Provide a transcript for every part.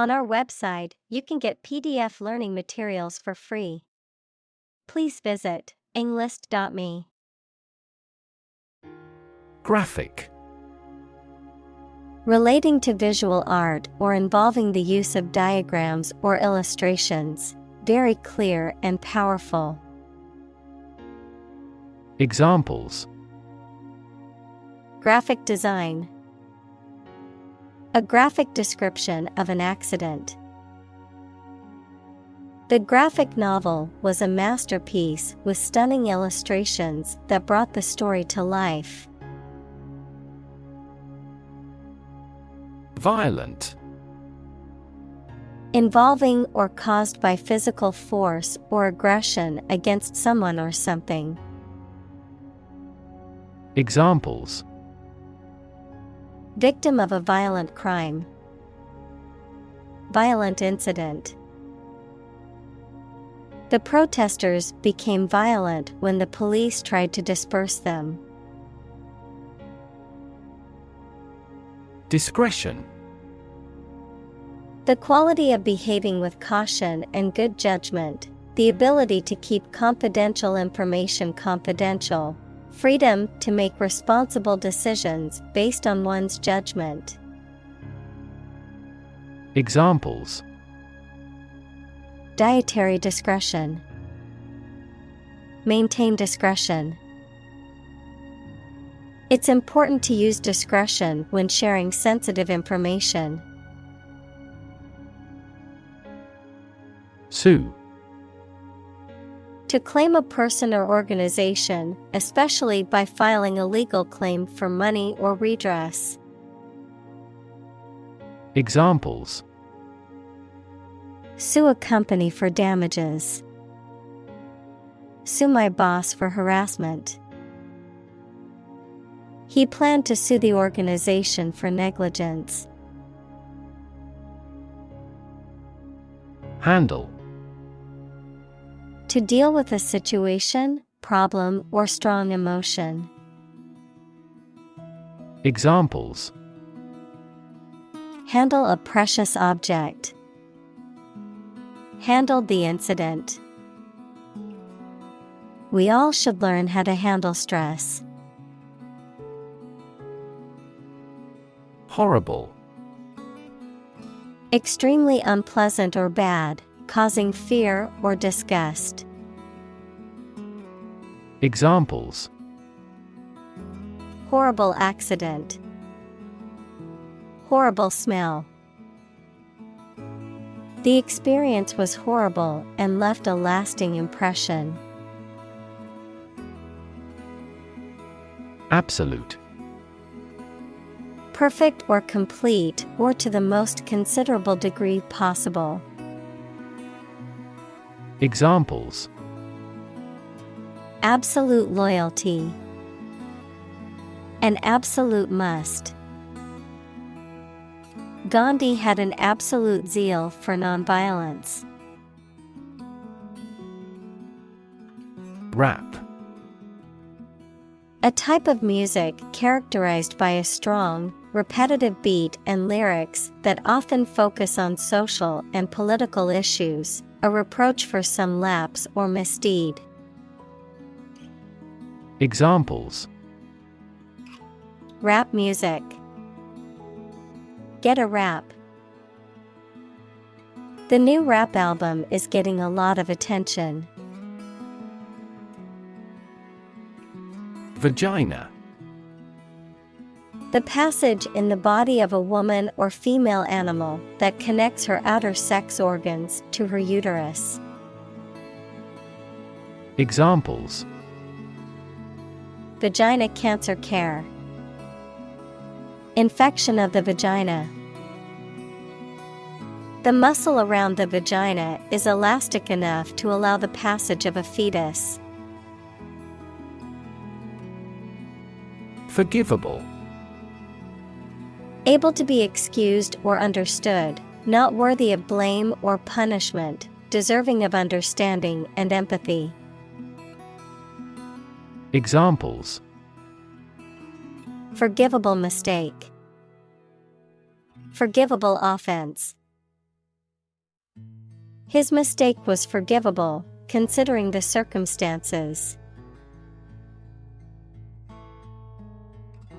On our website, you can get PDF learning materials for free. Please visit englist.me. Graphic. Relating to visual art or involving the use of diagrams or illustrations, very clear and powerful. Examples: Graphic design. A graphic description of an accident. The graphic novel was a masterpiece with stunning illustrations that brought the story to life. Violent. Involving or caused by physical force or aggression against someone or something. Examples: Victim of a violent crime. Violent incident. The protesters became violent when the police tried to disperse them. Discretion. The quality of behaving with caution and good judgment, the ability to keep confidential information confidential, freedom to make responsible decisions based on one's judgment. Examples: Dietary discretion. Maintain discretion. It's important to use discretion when sharing sensitive information. Sue. To claim a person or organization, especially by filing a legal claim for money or redress. Examples: Sue a company for damages. Sue my boss for harassment. He planned to sue the organization for negligence. Handle. To deal with a situation, problem, or strong emotion. Examples: Handle a precious object. Handled the incident. We all should learn how to handle stress. Horrible. Extremely unpleasant or bad, causing fear or disgust. Examples: Horrible accident. Horrible smell. The experience was horrible and left a lasting impression. Absolute. Perfect or complete, or to the most considerable degree possible. Examples: Absolute loyalty. An absolute must. Gandhi had an absolute zeal for nonviolence. Rap. A type of music characterized by a strong, repetitive beat and lyrics that often focus on social and political issues, a reproach for some lapse or misdeed. Examples: Rap music. Get a rap. The new rap album is getting a lot of attention. Vagina. The passage in the body of a woman or female animal that connects her outer sex organs to her uterus. Examples: Vagina cancer care. Infection of the vagina. The muscle around the vagina is elastic enough to allow the passage of a fetus. Forgivable. Able to be excused or understood, not worthy of blame or punishment, deserving of understanding and empathy. Examples: Forgivable mistake. Forgivable offense. His mistake was forgivable, considering the circumstances.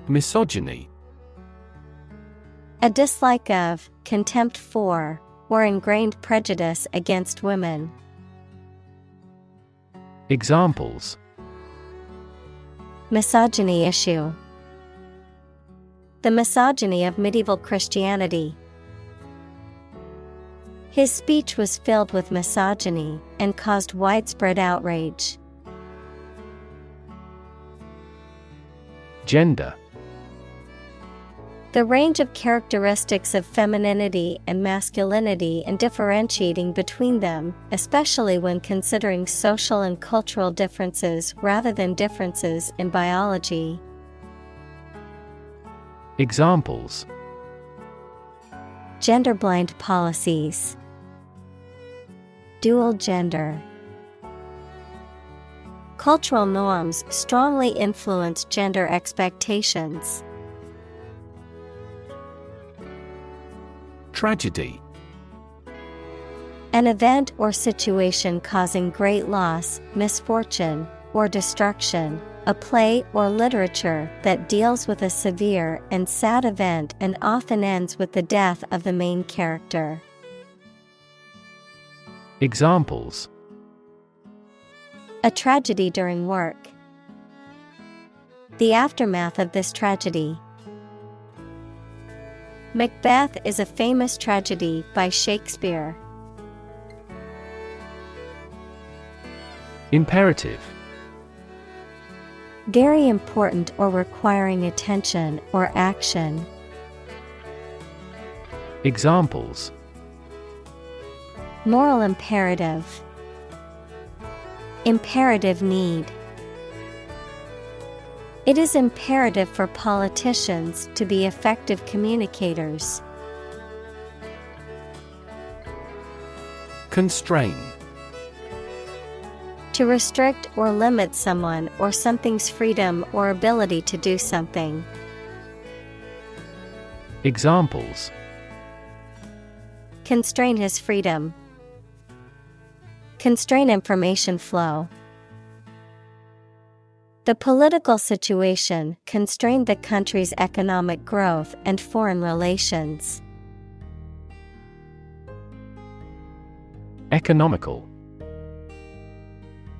Misogyny. A dislike of, contempt for, or ingrained prejudice against women. Examples: Misogyny issue. The misogyny of medieval Christianity. His speech was filled with misogyny and caused widespread outrage. Gender. The range of characteristics of femininity and masculinity and differentiating between them, especially when considering social and cultural differences rather than differences in biology. Examples: Gender-blind policies. Dual gender. Cultural norms strongly influence gender expectations. Tragedy. An event or situation causing great loss, misfortune, or destruction. A play or literature that deals with a severe and sad event and often ends with the death of the main character. Examples: A tragedy during work. The aftermath of this tragedy. Macbeth is a famous tragedy by Shakespeare. Imperative. Very important or requiring attention or action. Examples: Moral imperative. Imperative need. It is imperative for politicians to be effective communicators. Constrain. To restrict or limit someone or something's freedom or ability to do something. Examples: Constrain his freedom. Constrain information flow. The political situation constrained the country's economic growth and foreign relations. Economical.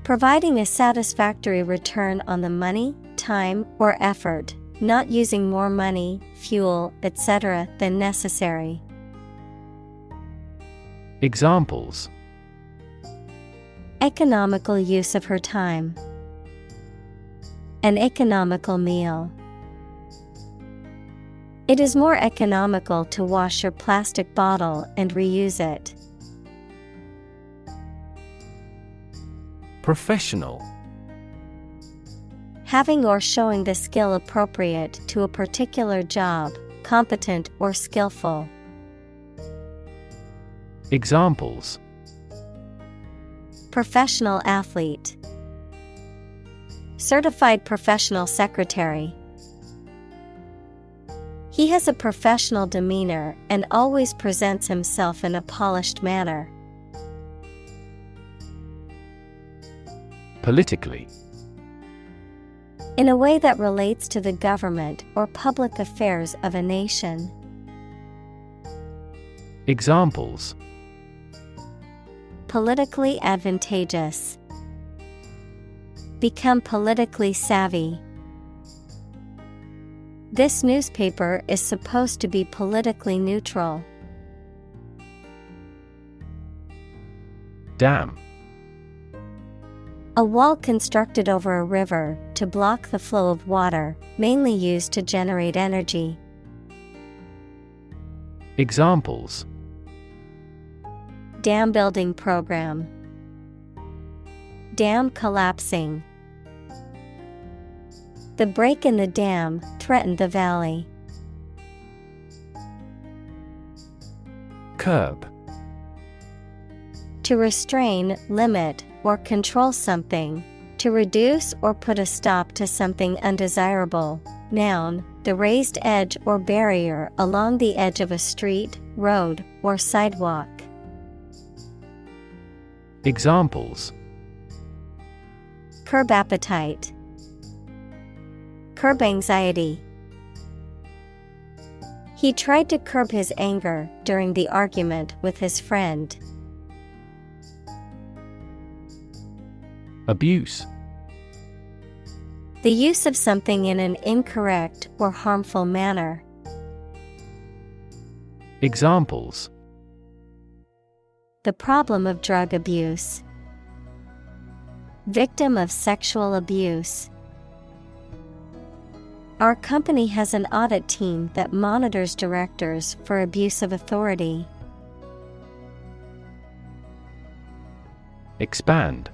Providing a satisfactory return on the money, time, or effort, not using more money, fuel, etc. than necessary. Examples: Economical use of her time. An economical meal. It is more economical to wash your plastic bottle and reuse it. Professional. Having or showing the skill appropriate to a particular job, competent or skillful. Examples: Professional athlete. Certified professional secretary. He has a professional demeanor and always presents himself in a polished manner. Politically. In a way that relates to the government or public affairs of a nation. Examples: Politically advantageous. Become politically savvy. This newspaper is supposed to be politically neutral. Dam. A wall constructed over a river to block the flow of water, mainly used to generate energy. Examples: Dam building program. Dam collapsing. The break in the dam threatened the valley. Curb. To restrain, limit, or control something. To reduce or put a stop to something undesirable. Noun, the raised edge or barrier along the edge of a street, road, or sidewalk. Examples: curb appetite, curb anxiety. He tried to curb his anger during the argument with his friend. Abuse. The use of something in an incorrect or harmful manner. Examples: the problem of drug abuse, victim of sexual abuse. Our company has an audit team that monitors directors for abuse of authority. Expand.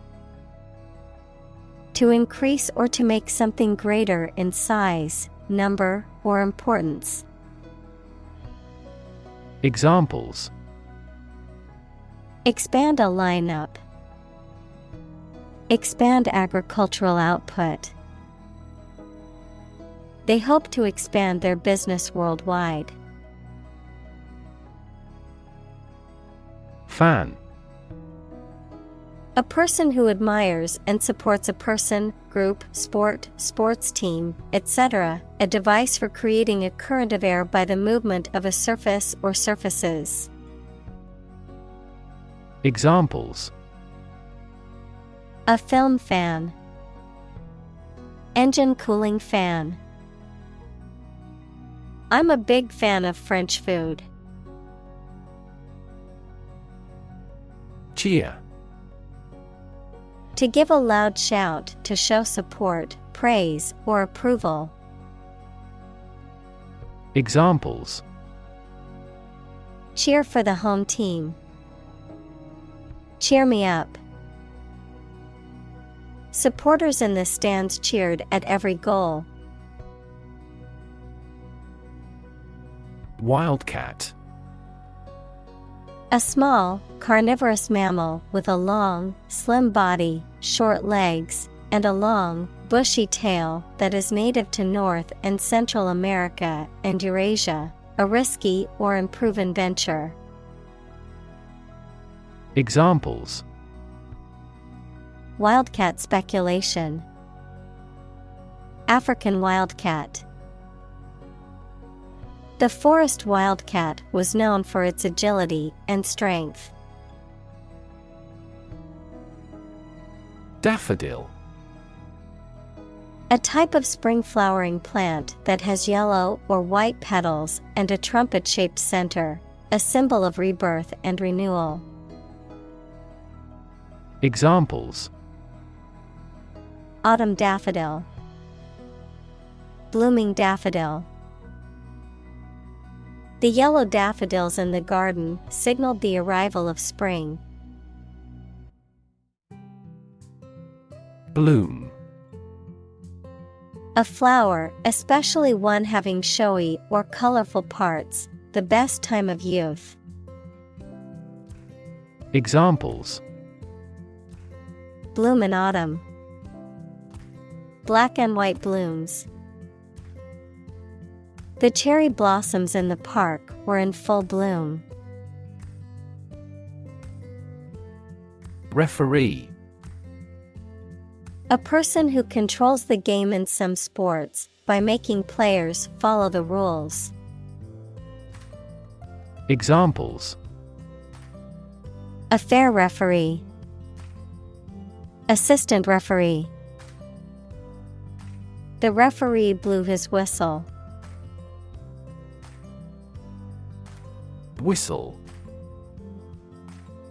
To increase or to make something greater in size, number, or importance. Examples: expand a lineup, expand agricultural output. They hope to expand their business worldwide. Fan. A person who admires and supports a person, group, sport, sports team, etc., a device for creating a current of air by the movement of a surface or surfaces. Examples: a film fan, engine cooling fan. I'm a big fan of French food. Cheer. To give a loud shout to show support, praise, or approval. Examples: cheer for the home team. Cheer me up. Supporters in the stands cheered at every goal. Wildcat. A small, carnivorous mammal with a long, slim body, short legs, and a long, bushy tail that is native to North and Central America and Eurasia, a risky or unproven venture. Examples: wildcat speculation, African wildcat. The forest wildcat was known for its agility and strength. Daffodil. A type of spring-flowering plant that has yellow or white petals and a trumpet-shaped center, a symbol of rebirth and renewal. Examples: autumn daffodil, blooming daffodil. The yellow daffodils in the garden signaled the arrival of spring. Bloom. A flower, especially one having showy or colorful parts, the best time of youth. Examples: bloom in autumn, black and white blooms. The cherry blossoms in the park were in full bloom. Referee. A person who controls the game in some sports by making players follow the rules. Examples: a fair referee, assistant referee. The referee blew his whistle. Whistle.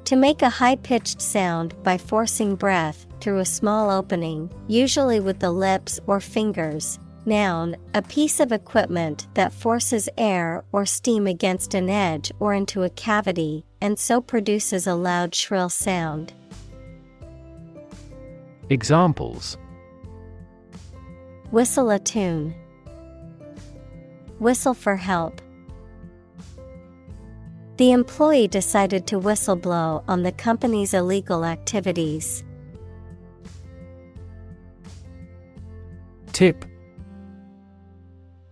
To make a high-pitched sound by forcing breath through a small opening, usually with the lips or fingers. Noun, a piece of equipment that forces air or steam against an edge or into a cavity, and so produces a loud shrill sound. Examples: whistle a tune, whistle for help. The employee decided to whistleblow on the company's illegal activities. Tip.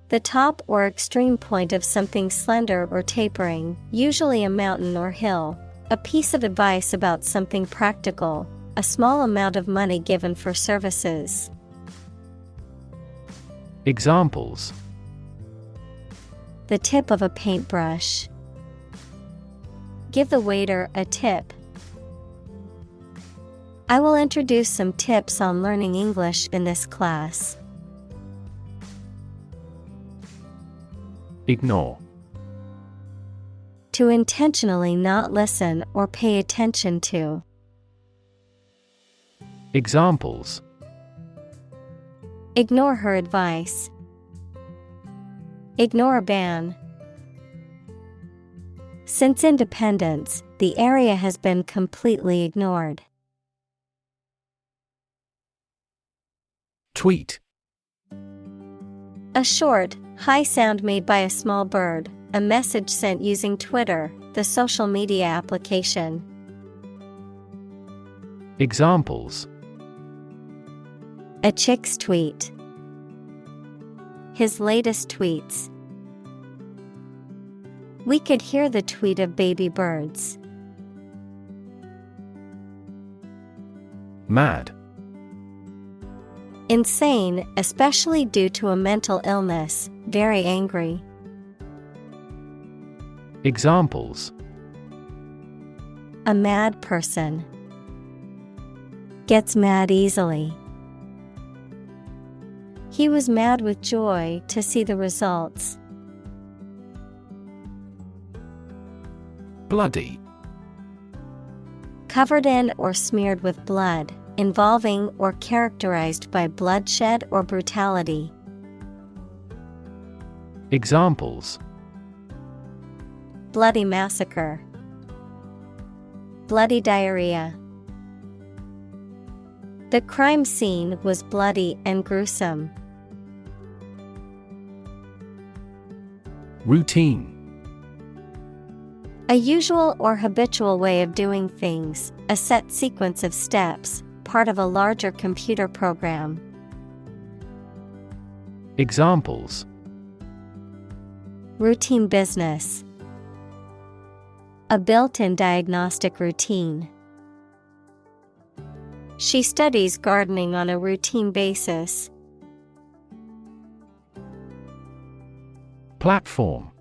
The top or extreme point of something slender or tapering, usually a mountain or hill. A piece of advice about something practical, a small amount of money given for services. Examples: The tip of a paintbrush. Give the waiter a tip. I will introduce some tips on learning English in this class. Ignore. To intentionally not listen or pay attention to. Examples: Ignore her advice. Ignore a ban. Since independence, the area has been completely ignored. Tweet. A short, high sound made by a small bird, a message sent using Twitter, the social media application. Examples: A chick's tweet. His latest tweets. We could hear the tweet of baby birds. Mad. Insane, especially due to a mental illness, very angry. Examples: A mad person. Gets mad easily. He was mad with joy to see the results. Bloody. Covered in or smeared with blood, involving or characterized by bloodshed or brutality. Examples: Bloody massacre. Bloody diarrhea. The crime scene was bloody and gruesome. Routine. A usual or habitual way of doing things, a set sequence of steps, part of a larger computer program. Examples: Routine business. A built-in diagnostic routine. She studies gardening on a routine basis. Platform.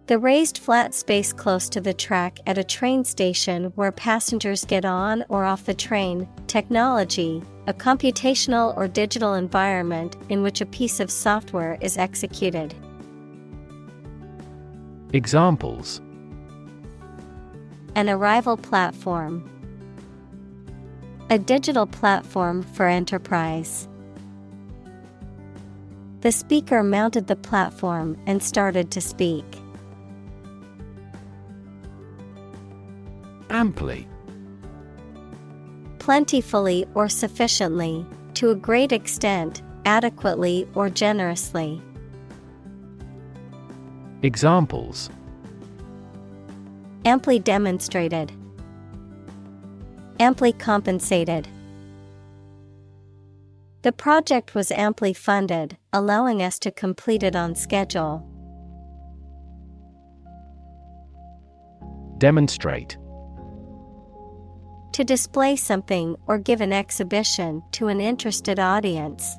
The raised flat space close to the track at a train station where passengers get on or off the train. Technology, a computational or digital environment in which a piece of software is executed. Examples: An arrival platform. A digital platform for enterprise. The speaker mounted the platform and started to speak. Amply. Plentifully or sufficiently, to a great extent, adequately or generously. Examples: Amply demonstrated. Amply compensated. The project was amply funded, allowing us to complete it on schedule. Demonstrate. To display something or give an exhibition to an interested audience.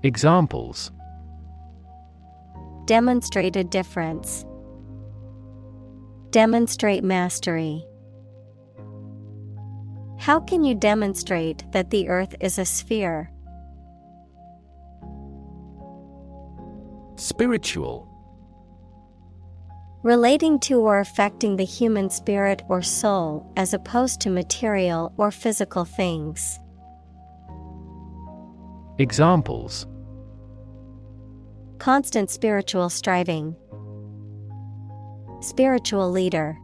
Examples: Demonstrate a difference. Demonstrate mastery. How can you demonstrate that the Earth is a sphere? Spiritual. Relating to or affecting the human spirit or soul as opposed to material or physical things. Examples: Constant spiritual striving. Spiritual leader.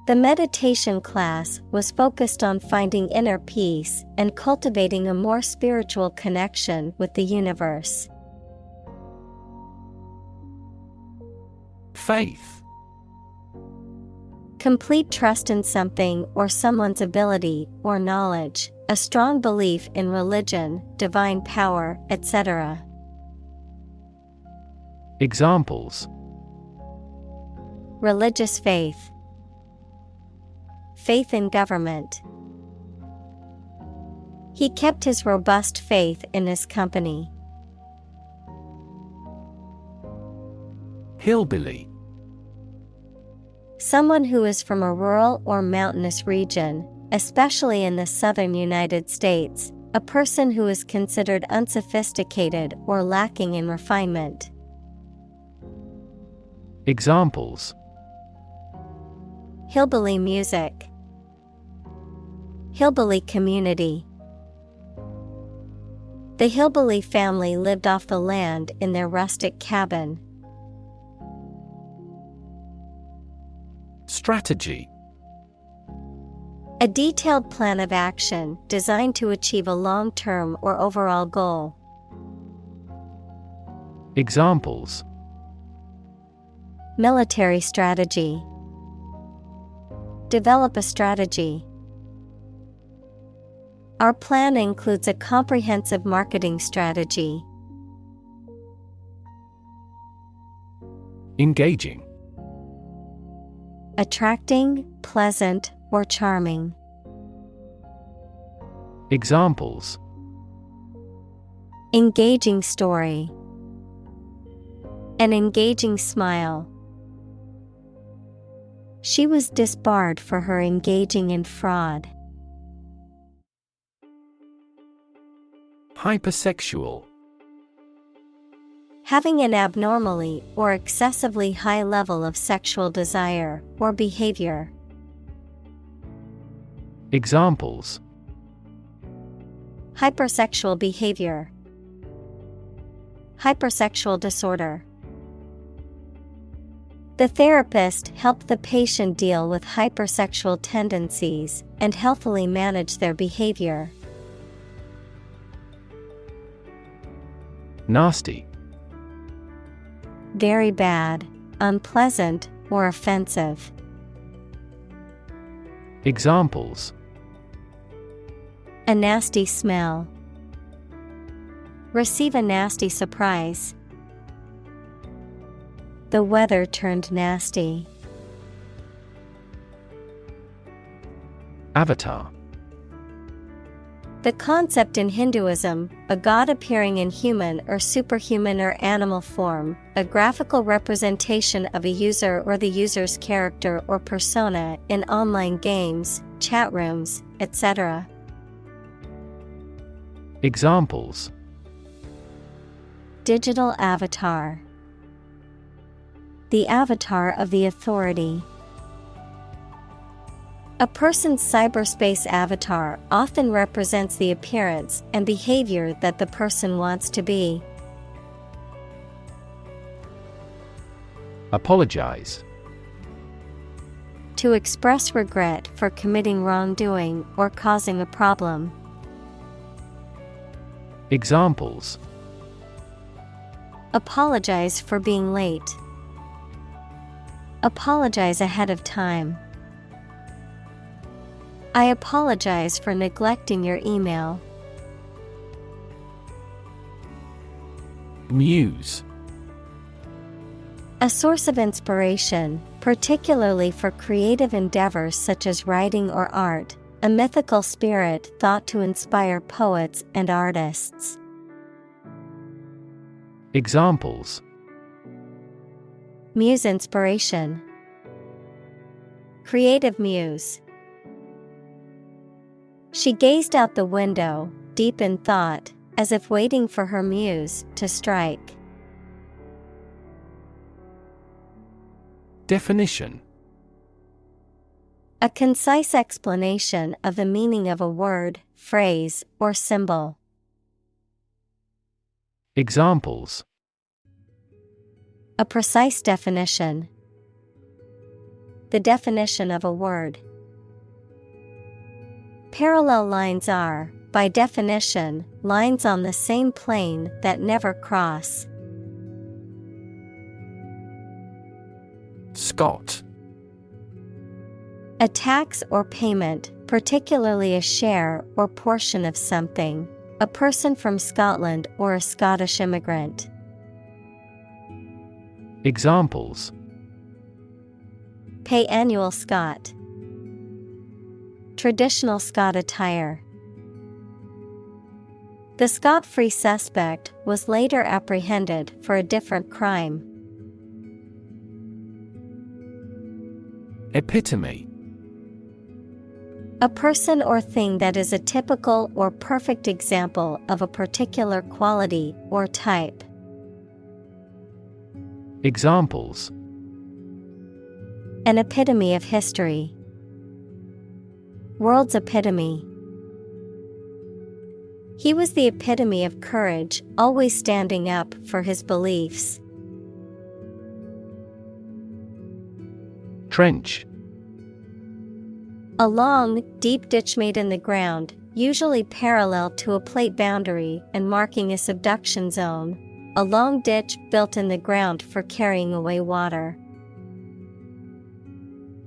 The meditation class was focused on finding inner peace and cultivating a more spiritual connection with the universe. Faith. Complete trust in something or someone's ability or knowledge, a strong belief in religion, divine power, etc. Examples: Religious faith. Faith in government. He kept his robust faith in his company. Hillbilly. Someone who is from a rural or mountainous region, especially in the southern United States, a person who is considered unsophisticated or lacking in refinement. Examples: Hillbilly music. Hillbilly community. The hillbilly family lived off the land in their rustic cabin. Strategy. A detailed plan of action designed to achieve a long-term or overall goal. Examples: Military strategy. Develop a strategy. Our plan includes a comprehensive marketing strategy. Engaging. Attracting, pleasant, or charming. Examples: Engaging story. An engaging smile. She was disbarred for her engaging in fraud. Hypersexual. Having an abnormally or excessively high level of sexual desire or behavior. Examples: Hypersexual behavior. Hypersexual disorder. The therapist helped the patient deal with hypersexual tendencies and healthily manage their behavior. Nasty. Very bad, unpleasant, or offensive. Examples: A nasty smell. Receive a nasty surprise. The weather turned nasty. Avatar. The concept in Hinduism, a god appearing in human or superhuman or animal form, a graphical representation of a user or the user's character or persona in online games, chat rooms, etc. Examples: Digital avatar. The avatar of the authority. A person's cyberspace avatar often represents the appearance and behavior that the person wants to be. Apologize. To express regret for committing wrongdoing or causing a problem. Examples: Apologize for being late. Apologize ahead of time. I apologize for neglecting your email. Muse. A source of inspiration, particularly for creative endeavors such as writing or art, a mythical spirit thought to inspire poets and artists. Examples: Muse inspiration. Creative muse. She gazed out the window, deep in thought, as if waiting for her muse to strike. Definition. A concise explanation of the meaning of a word, phrase, or symbol. Examples: A precise definition. The definition of a word. Parallel lines are, by definition, lines on the same plane that never cross. Scot. A tax or payment, particularly a share or portion of something. A person from Scotland or a Scottish immigrant. Examples: Pay annual Scot. Traditional Scot attire. The scot-free suspect was later apprehended for a different crime. Epitome. A person or thing that is a typical or perfect example of a particular quality or type. Examples. An epitome of history. World's epitome. He was the epitome of courage, always standing up for his beliefs. Trench. A long, deep ditch made in the ground, usually parallel to a plate boundary and marking a subduction zone. A long ditch built in the ground for carrying away water.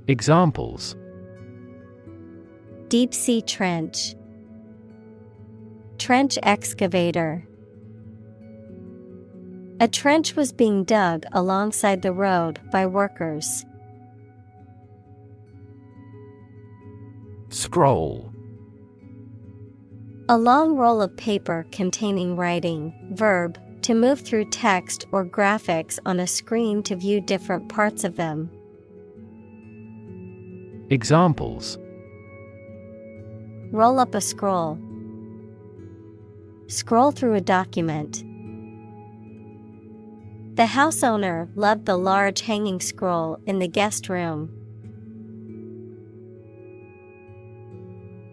Examples. Deep sea trench. Trench excavator. A trench was being dug alongside the road by workers. Scroll. A long roll of paper containing writing. Verb, to move through text or graphics on a screen to view different parts of them. Examples. Roll up a scroll. Scroll through a document. The house owner loved the large hanging scroll in the guest room.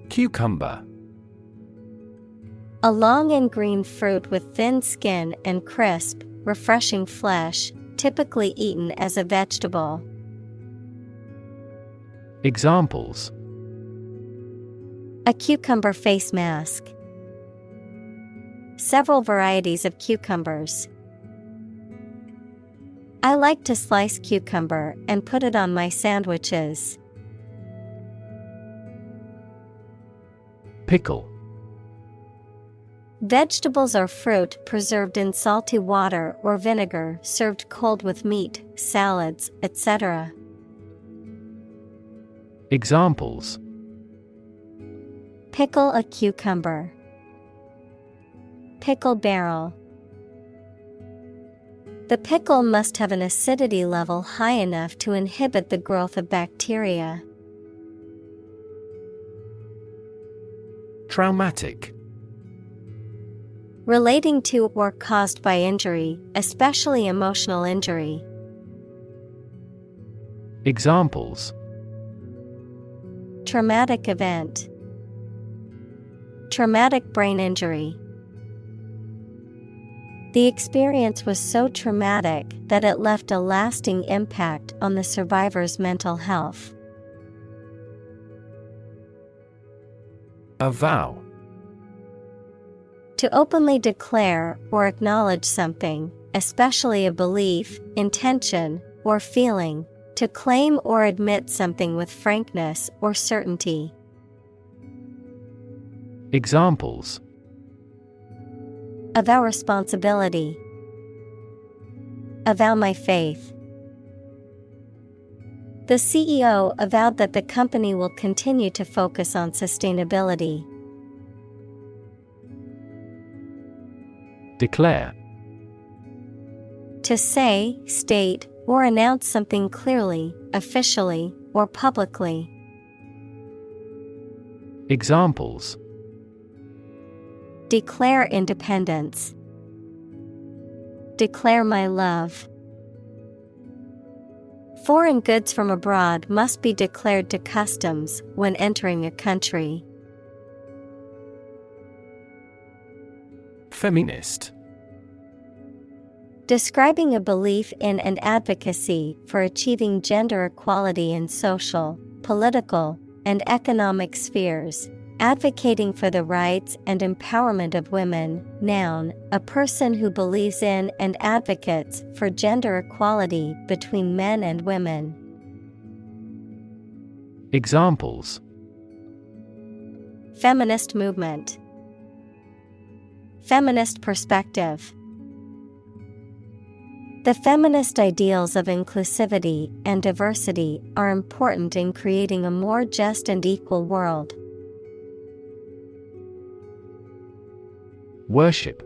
Cucumber. A long and green fruit with thin skin and crisp, refreshing flesh, typically eaten as a vegetable. Examples. A cucumber face mask. Several varieties of cucumbers. I like to slice cucumber and put it on my sandwiches. Pickle. Vegetables or fruit preserved in salty water or vinegar, served cold with meat, salads, etc. Examples. Pickle a cucumber. Pickle barrel. The pickle must have an acidity level high enough to inhibit the growth of bacteria. Traumatic. Relating to or caused by injury, especially emotional injury. Examples. Traumatic event. Traumatic brain injury. The experience was so traumatic that it left a lasting impact on the survivor's mental health. Avow. To openly declare or acknowledge something, especially a belief, intention, or feeling. To claim or admit something with frankness or certainty. Examples. Avow responsibility. Avow my faith. The CEO avowed that the company will continue to focus on sustainability. Declare. To say, state, or announce something clearly, officially, or publicly. Examples. Declare independence. Declare my love. Foreign goods from abroad must be declared to customs when entering a country. Feminist. Describing a belief in and advocacy for achieving gender equality in social, political, and economic spheres. Advocating for the rights and empowerment of women. Noun, a person who believes in and advocates for gender equality between men and women. Examples. Feminist movement. Feminist perspective. The feminist ideals of inclusivity and diversity are important in creating a more just and equal world. Worship.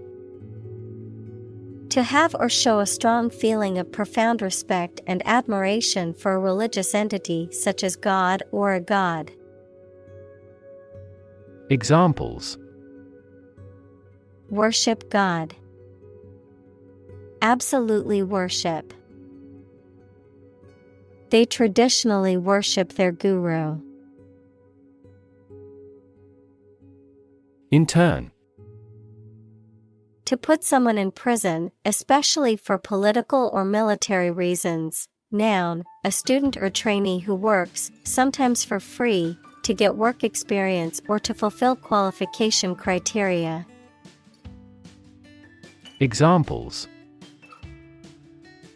To have or show a strong feeling of profound respect and admiration for a religious entity such as God or a god. Examples: Worship God. Absolutely worship. They traditionally worship their guru. Intern. To put someone in prison, especially for political or military reasons. Noun, a student or trainee who works, sometimes for free, to get work experience or to fulfill qualification criteria. Examples: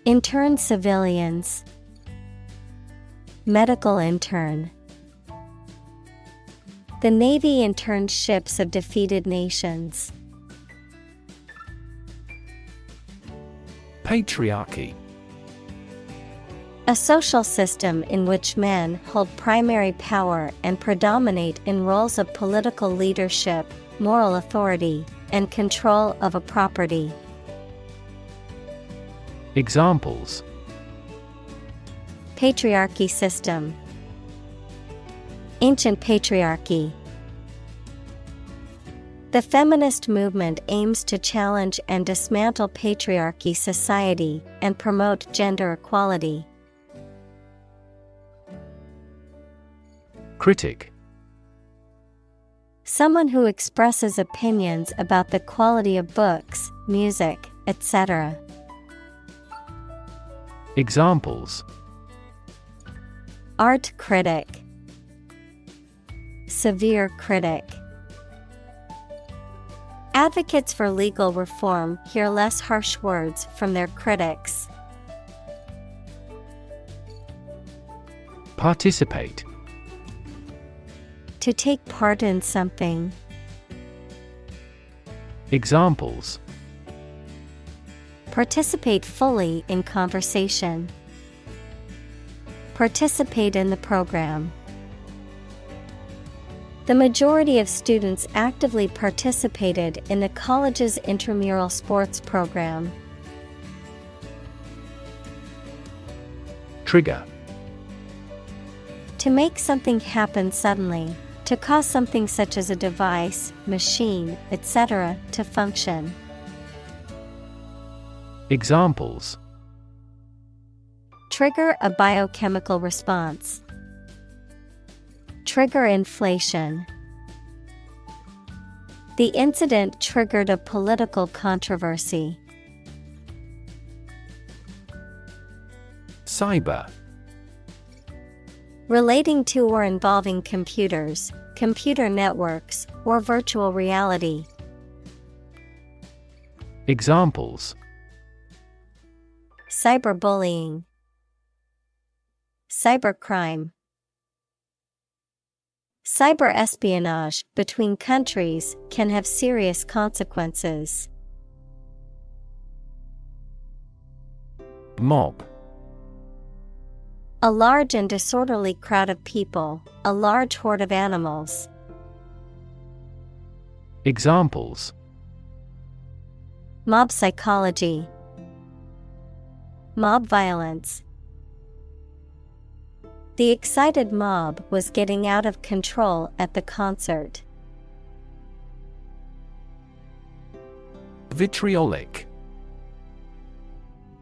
Intern civilians. Medical intern. The Navy interned ships of defeated nations. Patriarchy. A social system in which men hold primary power and predominate in roles of political leadership, moral authority, and control of a property. Examples: Patriarchy system. Ancient patriarchy. The feminist movement aims to challenge and dismantle patriarchy society and promote gender equality. Critic. Someone who expresses opinions about the quality of books, music, etc. Examples: Art critic. Severe critic. Advocates for legal reform hear less harsh words from their critics. Participate. To take part in something. Examples: Participate fully in conversation. Participate in the program. The majority of students actively participated in the college's intramural sports program. Trigger. To make something happen suddenly, to cause something such as a device, machine, etc., to function. Examples: Trigger a biochemical response. Trigger inflation. The incident triggered a political controversy. Cyber. Relating to or involving computers, computer networks, or virtual reality. Examples: Cyberbullying. Cybercrime. Cyber-espionage between countries can have serious consequences. Mob. A large and disorderly crowd of people, a large horde of animals. Examples: Mob psychology. Mob violence. The excited mob was getting out of control at the concert. Vitriolic.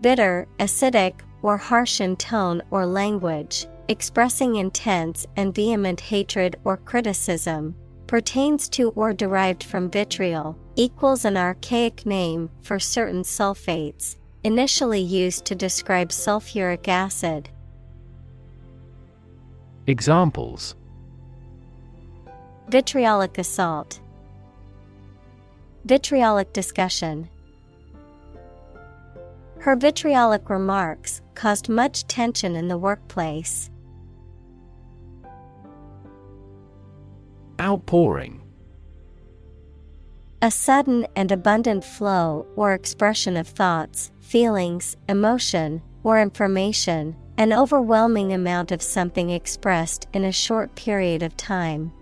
Bitter, acidic, or harsh in tone or language, expressing intense and vehement hatred or criticism, pertains to or derived from vitriol, equals an archaic name for certain sulfates, initially used to describe sulfuric acid. Examples: Vitriolic assault. Vitriolic discussion. Her vitriolic remarks caused much tension in the workplace. Outpouring. A sudden and abundant flow or expression of thoughts, feelings, emotion, or information, an overwhelming amount of something expressed in a short period of time.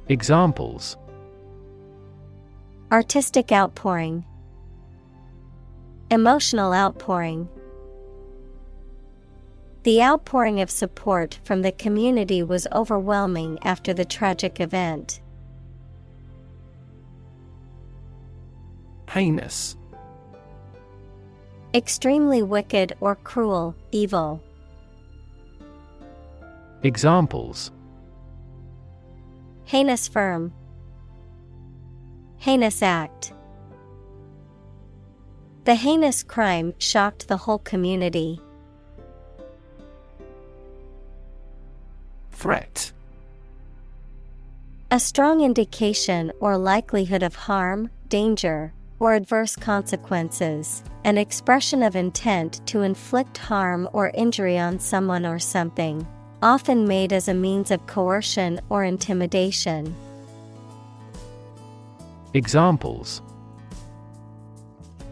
Examples: Artistic outpouring, emotional outpouring. The outpouring of support from the community was overwhelming after the tragic event. Heinous. Extremely wicked or cruel, evil. Examples: Heinous firm, heinous act. The heinous crime shocked the whole community. Threat. A strong indication or likelihood of harm, danger, or adverse consequences, an expression of intent to inflict harm or injury on someone or something, often made as a means of coercion or intimidation. Examples: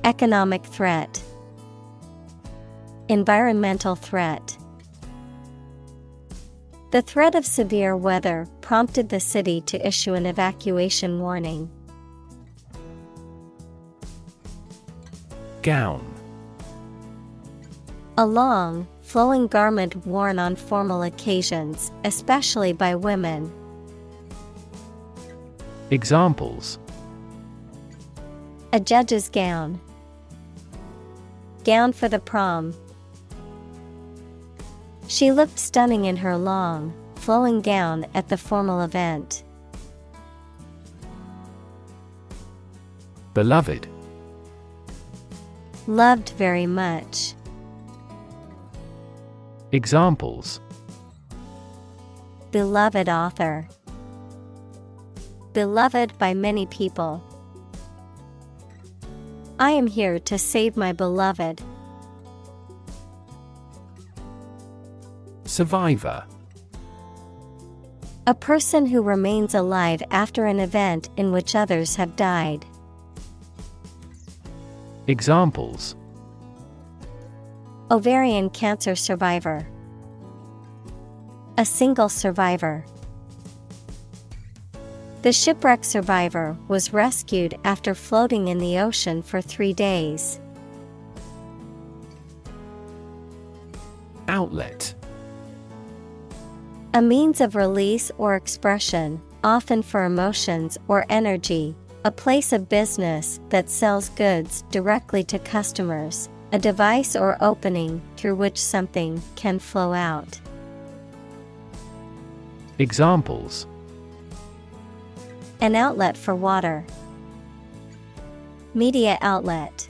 Economic threat, environmental threat. The threat of severe weather prompted the city to issue an evacuation warning. Gown. A long, flowing garment worn on formal occasions, especially by women. Examples: A judge's gown, gown for the prom. She looked stunning in her long, flowing gown at the formal event. Beloved. Loved very much. Examples: Beloved author, beloved by many people. I am here to save my beloved. Survivor. A person who remains alive after an event in which others have died. Examples: Ovarian cancer survivor, a single survivor. The shipwreck survivor was rescued after floating in the ocean for 3 days. Outlet. A means of release or expression, often for emotions or energy. A place of business that sells goods directly to customers, a device or opening through which something can flow out. Examples: An outlet for water, media outlet.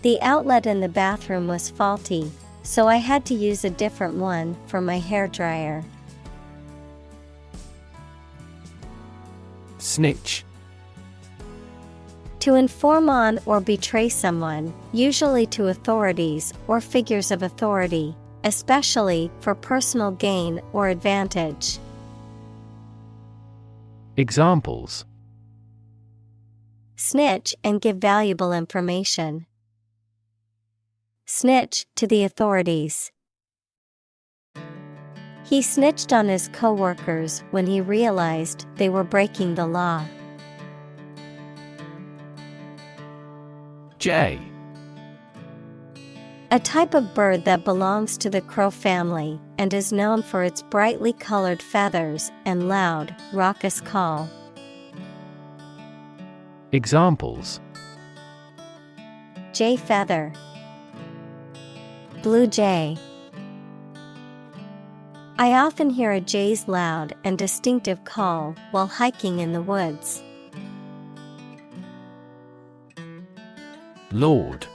The outlet in the bathroom was faulty, so I had to use a different one for my hairdryer. Snitch. To inform on or betray someone, usually to authorities or figures of authority, especially for personal gain or advantage. Examples: Snitch and give valuable information. Snitch to the authorities. He snitched on his coworkers when he realized they were breaking the law. Jay. A type of bird that belongs to the crow family and is known for its brightly colored feathers and loud, raucous call. Examples: Jay feather, blue jay. I often hear a jay's loud and distinctive call while hiking in the woods. Lord.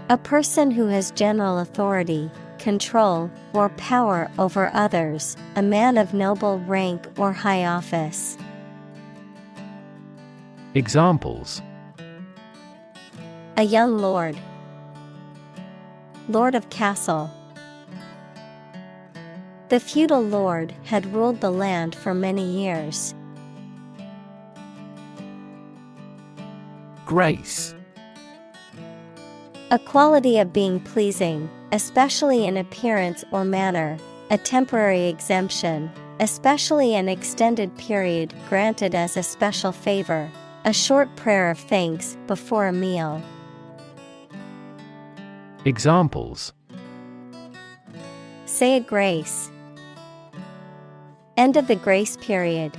A person who has general authority, control, or power over others, a man of noble rank or high office. Examples: A young lord, lord of castle. The feudal lord had ruled the land for many years. Grace. A quality of being pleasing, especially in appearance or manner, a temporary exemption, especially an extended period granted as a special favor, a short prayer of thanks before a meal. Examples: Say a grace. End of the grace period.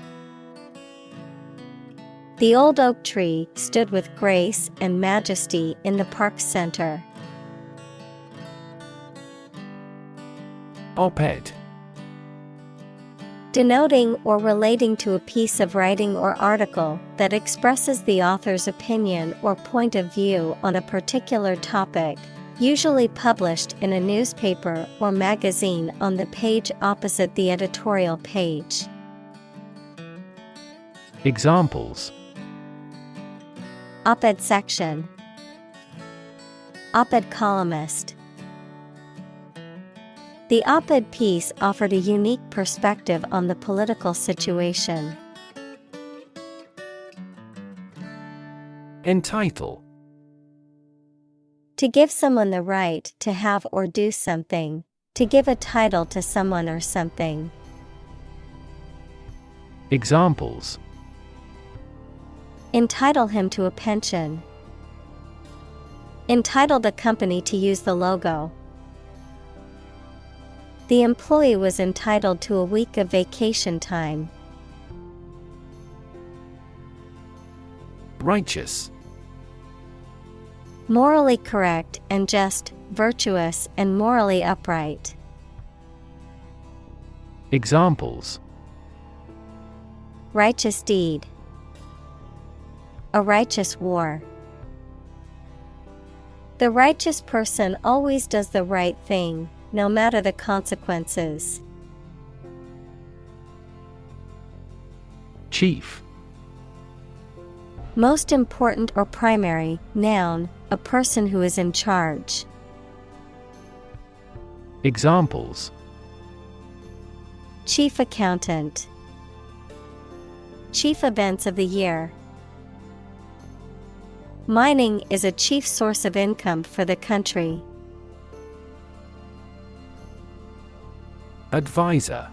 The old oak tree stood with grace and majesty in the park center. Op-ed. Denoting or relating to a piece of writing or article that expresses the author's opinion or point of view on a particular topic, usually published in a newspaper or magazine on the page opposite the editorial page. Examples: Op-ed section. Op-ed columnist. The op-ed piece offered a unique perspective on the political situation. Entitle. To give someone the right to have or do something, to give a title to someone or something. Examples: Entitle him to a pension. Entitle the company to use the logo. The employee was entitled to a week of vacation time. Righteous. Morally correct and just, virtuous and morally upright. Examples: Righteous deed. A righteous war. The righteous person always does the right thing, no matter the consequences. Chief. Most important or primary, noun, a person who is in charge. Examples: Chief accountant. Chief events of the year. Mining is a chief source of income for the country. Advisor.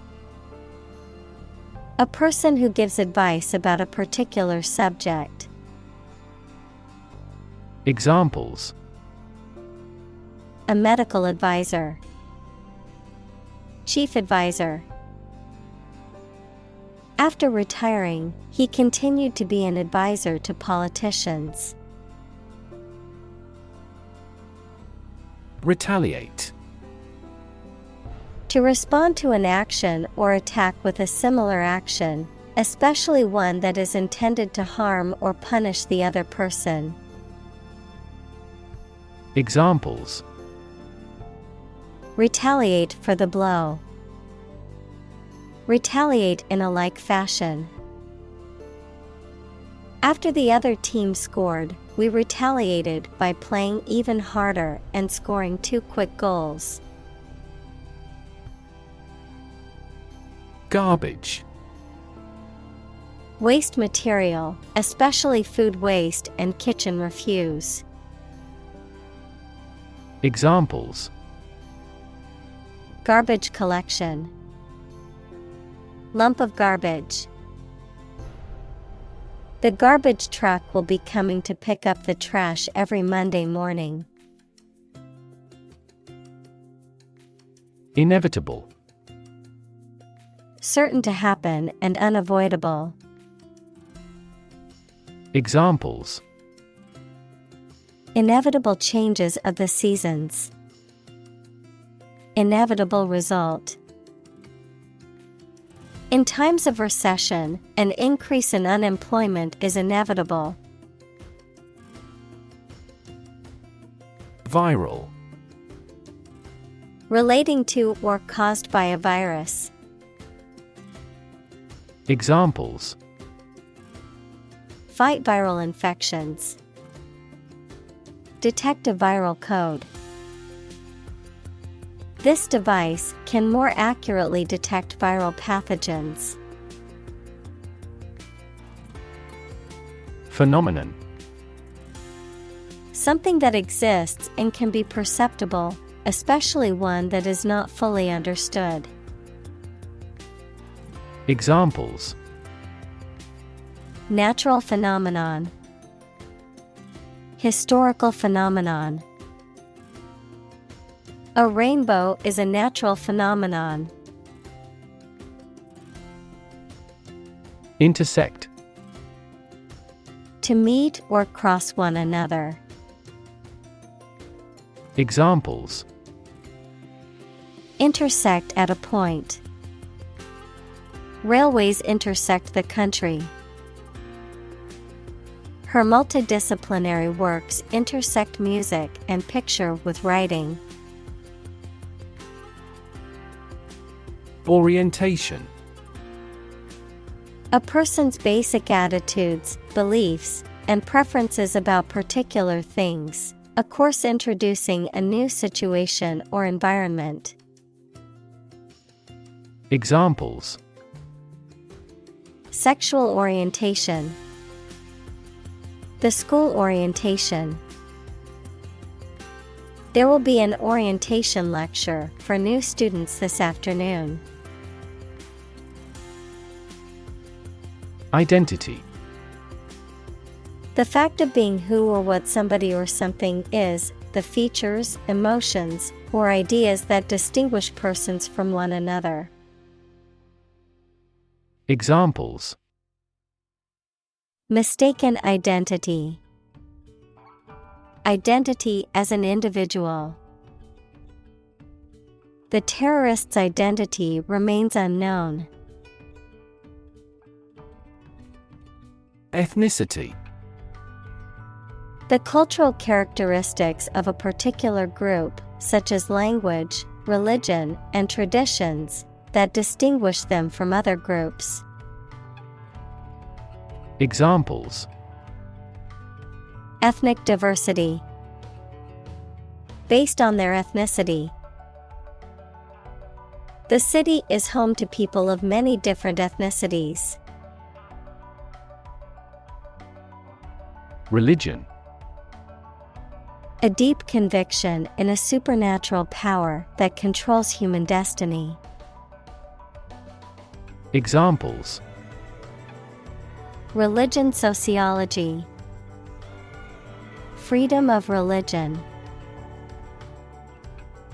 A person who gives advice about a particular subject. Examples: A medical advisor. Chief advisor. After retiring, he continued to be an advisor to politicians. Retaliate. To respond to an action or attack with a similar action, especially one that is intended to harm or punish the other person. Examples: Retaliate for the blow. Retaliate in a like fashion. After the other team scored, we retaliated by playing even harder and scoring 2 quick goals. Garbage. Waste material, especially food waste and kitchen refuse. Examples: Garbage collection. Lump of garbage. The garbage truck will be coming to pick up the trash every Monday morning. Inevitable. Certain to happen and unavoidable. Examples: Inevitable changes of the seasons. Inevitable result. In times of recession, an increase in unemployment is inevitable. Viral. Relating to or caused by a virus. Examples: Fight viral infections. Detect a viral code. This device can more accurately detect viral pathogens. Phenomenon. Something that exists and can be perceptible, especially one that is not fully understood. Examples: Natural phenomenon. Historical phenomenon. A rainbow is a natural phenomenon. Intersect. To meet or cross one another. Examples: Intersect at a point. Railways intersect the country. Her multidisciplinary works intersect music and picture with writing. Orientation. A person's basic attitudes, beliefs, and preferences about particular things. A course introducing a new situation or environment. Examples: Sexual orientation. The school orientation. There will be an orientation lecture for new students this afternoon. Identity. The fact of being who or what somebody or something is, the features, emotions, or ideas that distinguish persons from one another. Examples: Mistaken identity. Identity as an individual. The terrorist's identity remains unknown. Ethnicity. The cultural characteristics of a particular group, such as language, religion, and traditions, that distinguish them from other groups. Examples: Ethnic diversity. Based on their ethnicity. The city is home to people of many different ethnicities. Religion. A deep conviction in a supernatural power that controls human destiny. Examples: Religion sociology. Freedom of religion.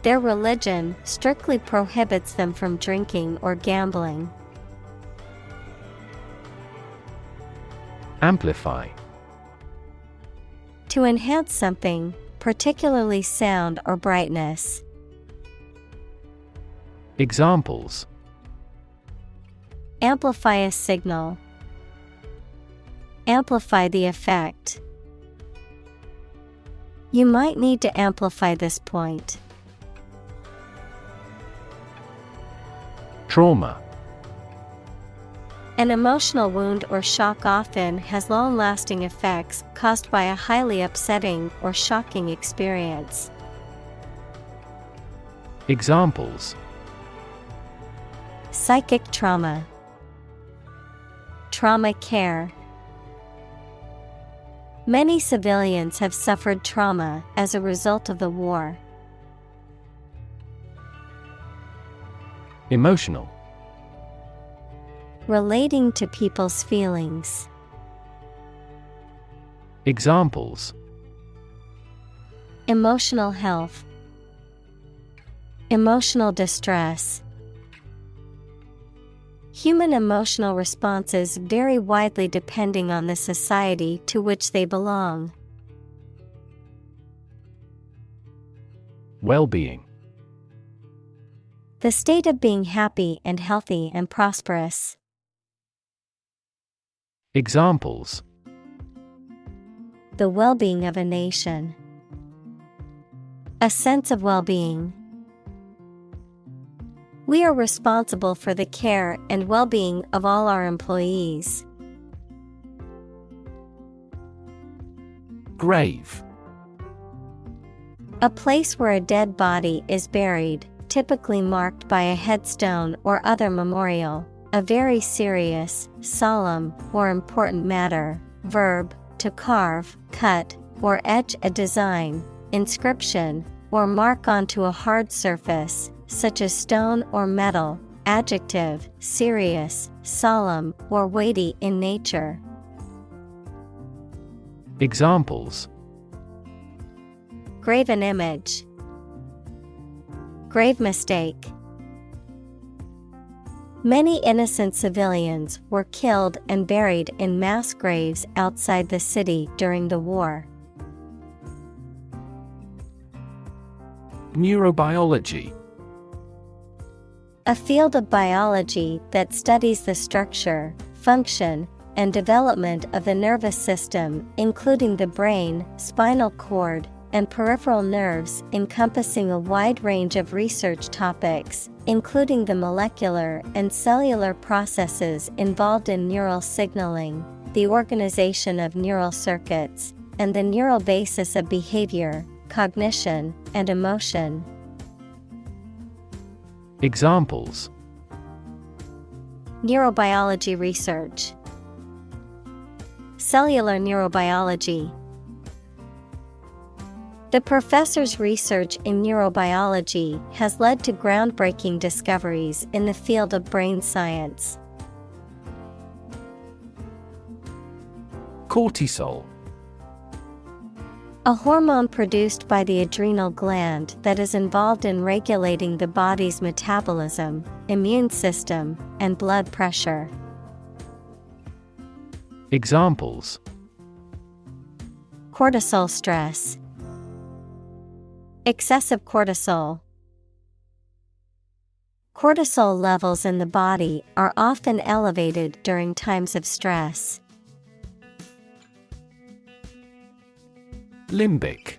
Their religion strictly prohibits them from drinking or gambling. Amplify. To enhance something, particularly sound or brightness. Examples: Amplify a signal. Amplify the effect. You might need to amplify this point. Trauma. An emotional wound or shock often has long-lasting effects caused by a highly upsetting or shocking experience. Examples: Psychic trauma. Trauma care. Many civilians have suffered trauma as a result of the war. Emotional. Relating to people's feelings. Examples: Emotional health. Emotional distress. Human emotional responses vary widely depending on the society to which they belong. Well-being. The state of being happy and healthy and prosperous. Examples: The well-being of a nation. A sense of well-being. We are responsible for the care and well-being of all our employees. Grave. A place where a dead body is buried, typically marked by a headstone or other memorial, a very serious, solemn, or important matter. Verb, to carve, cut, or etch a design, inscription, or mark onto a hard surface, such as stone or metal. Adjective, serious, solemn, or weighty in nature. Examples: Graven image. Grave mistake. Many innocent civilians were killed and buried in mass graves outside the city during the war. Neurobiology. A field of biology that studies the structure, function, and development of the nervous system, including the brain, spinal cord, and peripheral nerves, encompassing a wide range of research topics, including the molecular and cellular processes involved in neural signaling, the organization of neural circuits, and the neural basis of behavior, cognition, and emotion. Examples: Neurobiology research. Cellular neurobiology. The professor's research in neurobiology has led to groundbreaking discoveries in the field of brain science. Cortisol. A hormone produced by the adrenal gland that is involved in regulating the body's metabolism, immune system, and blood pressure. Examples: Cortisol stress. Excessive cortisol. Cortisol levels in the body are often elevated during times of stress. Limbic.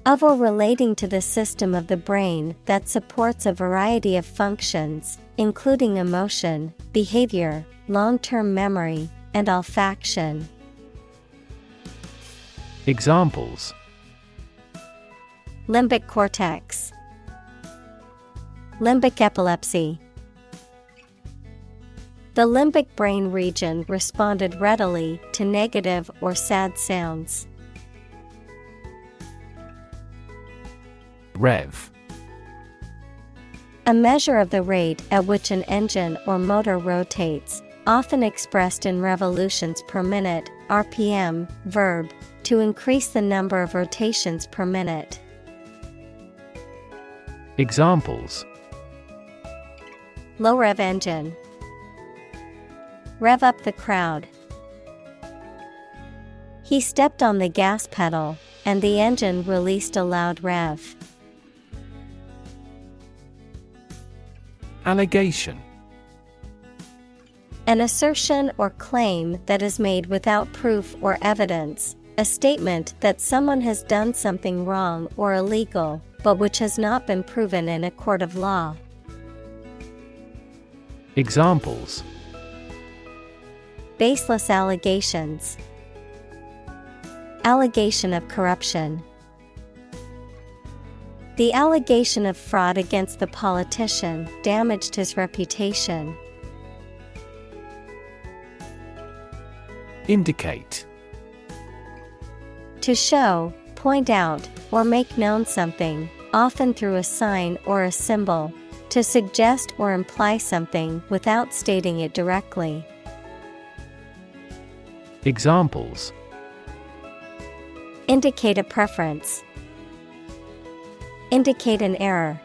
Of or relating to the system of the brain that supports a variety of functions, including emotion, behavior, long-term memory, and olfaction. Examples: Limbic cortex. Limbic epilepsy. The limbic brain region responded readily to negative or sad sounds. Rev. A measure of the rate at which an engine or motor rotates, often expressed in revolutions per minute, RPM. Verb, to increase the number of rotations per minute. Examples: Low rev engine. Rev up the crowd. He stepped on the gas pedal, and the engine released a loud rev. Allegation. An assertion or claim that is made without proof or evidence, a statement that someone has done something wrong or illegal, but which has not been proven in a court of law. Examples: Baseless allegations. Allegation of corruption. The allegation of fraud against the politician damaged his reputation. Indicate. To show, point out, or make known something, often through a sign or a symbol. To suggest or imply something without stating it directly. Examples: Indicate a preference. Indicate an error.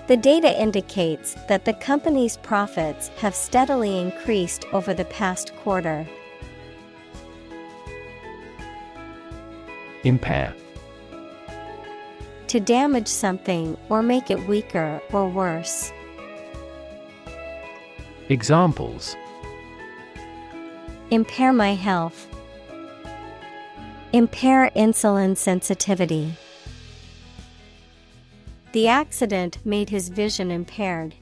The data indicates that the company's profits have steadily increased over the past quarter. Impair. To damage something or make it weaker or worse. Examples: Impair my health. Impair insulin sensitivity. The accident made his vision impaired.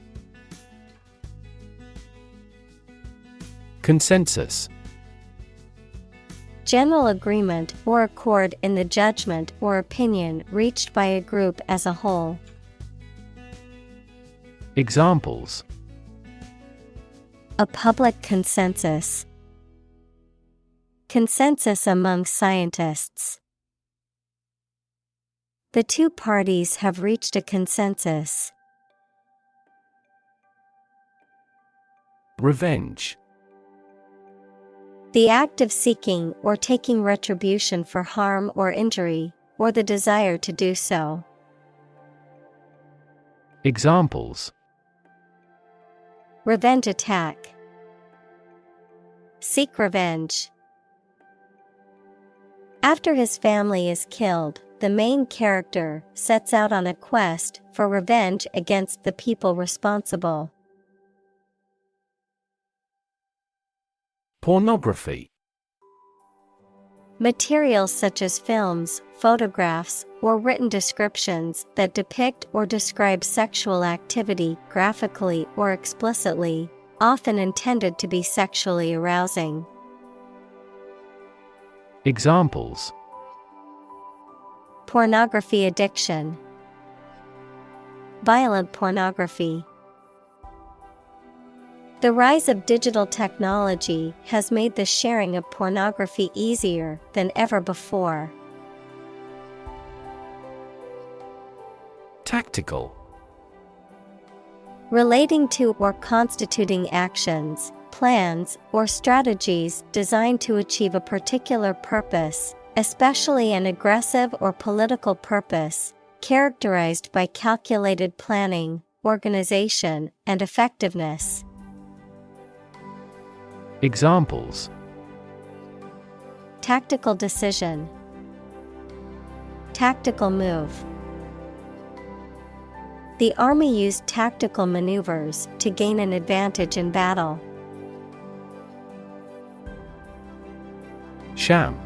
Consensus. General agreement or accord in the judgment or opinion reached by a group as a whole. Examples: A public consensus. Consensus among scientists. The two parties have reached a consensus. Revenge. The act of seeking or taking retribution for harm or injury, or the desire to do so. Examples: Revenge attack. Seek revenge. After his family is killed, the main character sets out on a quest for revenge against the people responsible. Pornography. Materials such as films, photographs, or written descriptions that depict or describe sexual activity graphically or explicitly, often intended to be sexually arousing. Examples: Pornography addiction. Violent pornography. The rise of digital technology has made the sharing of pornography easier than ever before. Tactical. Relating to or constituting actions, plans, or strategies designed to achieve a particular purpose, especially an aggressive or political purpose, characterized by calculated planning, organization, and effectiveness. Examples: Tactical decision. Tactical move. The army used tactical maneuvers to gain an advantage in battle. Sham.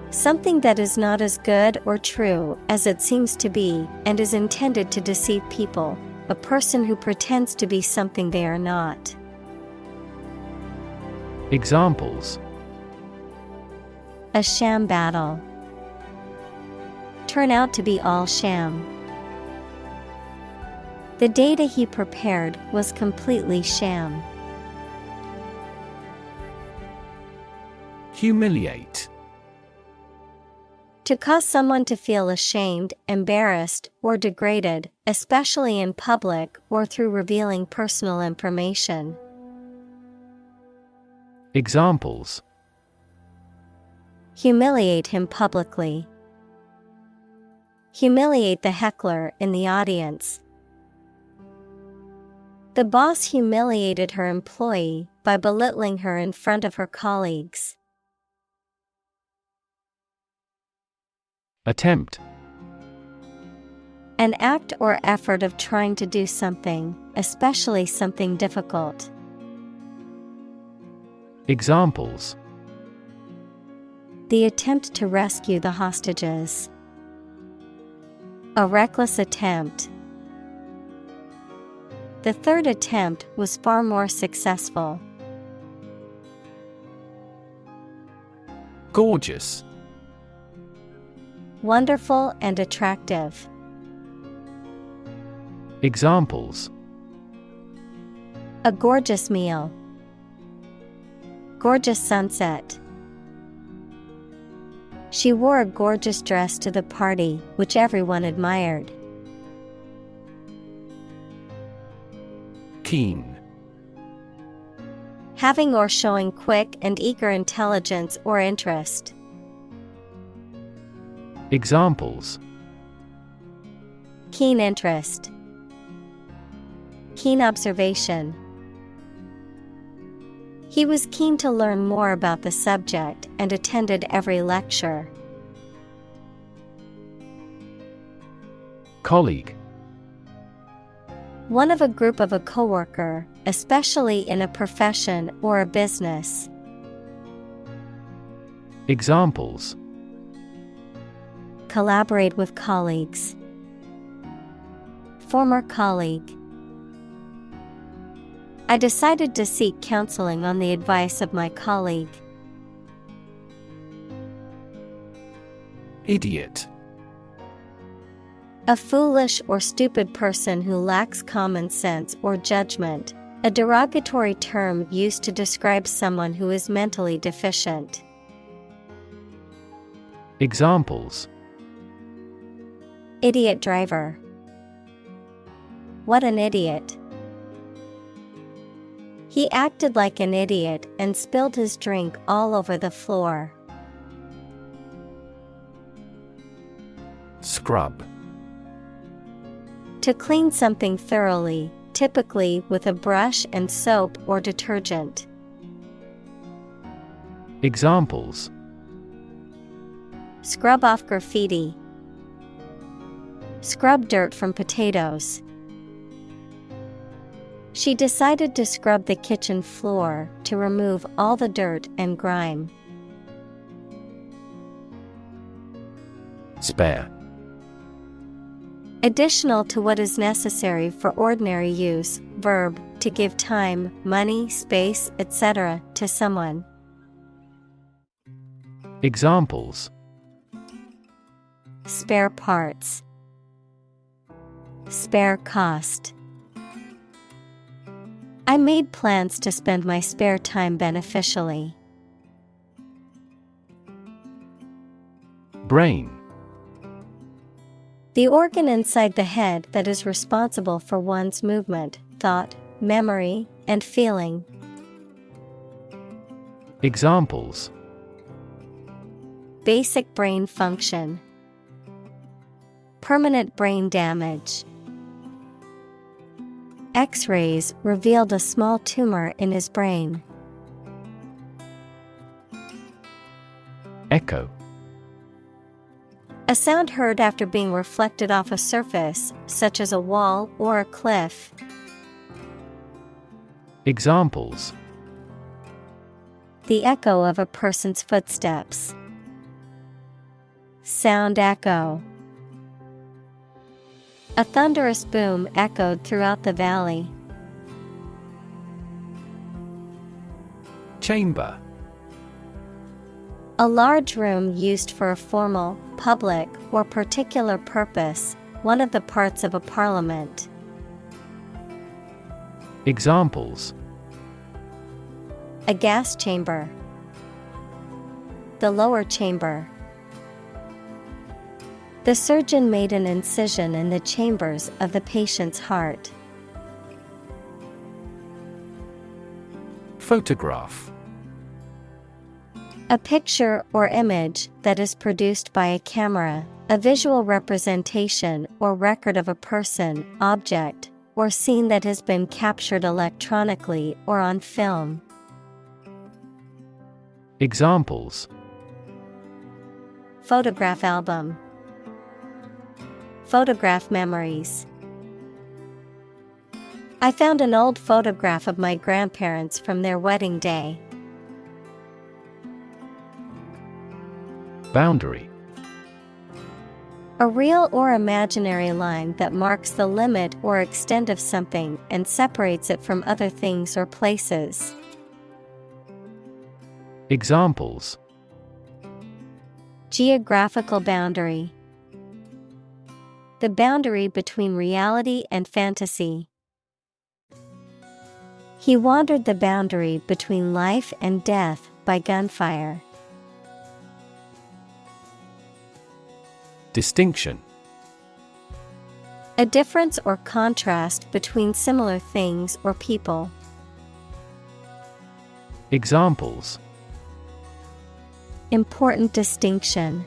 Something that is not as good or true as it seems to be and is intended to deceive people, a person who pretends to be something they are not. Examples: A sham battle. Turn out to be all sham. The data he prepared was completely sham. Humiliate. To cause someone to feel ashamed, embarrassed, or degraded, especially in public or through revealing personal information. Examples: Humiliate him publicly. Humiliate the heckler in the audience. The boss humiliated her employee by belittling her in front of her colleagues. Attempt. An act or effort of trying to do something, especially something difficult. Examples: The attempt to rescue the hostages. A reckless attempt. The third attempt was far more successful. Gorgeous. Wonderful and attractive. Examples: A gorgeous meal. Gorgeous sunset. She wore a gorgeous dress to the party, which everyone admired. Keen. Having or showing quick and eager intelligence or interest. Examples: Keen interest. Keen observation. He was keen to learn more about the subject and attended every lecture. Colleague. One of a group of a coworker, especially in a profession or a business. Examples: Collaborate with colleagues. Former colleague. I decided to seek counseling on the advice of my colleague. Idiot. A foolish or stupid person who lacks common sense or judgment, a derogatory term used to describe someone who is mentally deficient. Examples: Idiot driver. What an idiot. He acted like an idiot and spilled his drink all over the floor. Scrub. To clean something thoroughly, typically with a brush and soap or detergent. Examples: Scrub off graffiti. Scrub dirt from potatoes. She decided to scrub the kitchen floor to remove all the dirt and grime. Spare. Additional to what is necessary for ordinary use, verb, to give time, money, space, etc., to someone. Examples: Spare parts. Spare cost. I made plans to spend my spare time beneficially. Brain. The organ inside the head that is responsible for one's movement, thought, memory, and feeling. Examples: Basic brain function. Permanent brain damage. X-rays revealed a small tumor in his brain. Echo. A sound heard after being reflected off a surface, such as a wall or a cliff. Examples: The echo of a person's footsteps. Sound echo. A thunderous boom echoed throughout the valley. Chamber. A large room used for a formal, public, or particular purpose, one of the parts of a parliament. Examples: A gas chamber. The lower chamber. The surgeon made an incision in the chambers of the patient's heart. Photograph. A picture or image that is produced by a camera, a visual representation or record of a person, object, or scene that has been captured electronically or on film. Examples: Photograph album. Photograph memories. I found an old photograph of my grandparents from their wedding day. Boundary. A real or imaginary line that marks the limit or extent of something and separates it from other things or places. Examples: Geographical boundary. The boundary between reality and fantasy. He wandered the boundary between life and death by gunfire. Distinction. A difference or contrast between similar things or people. Examples: Important distinction.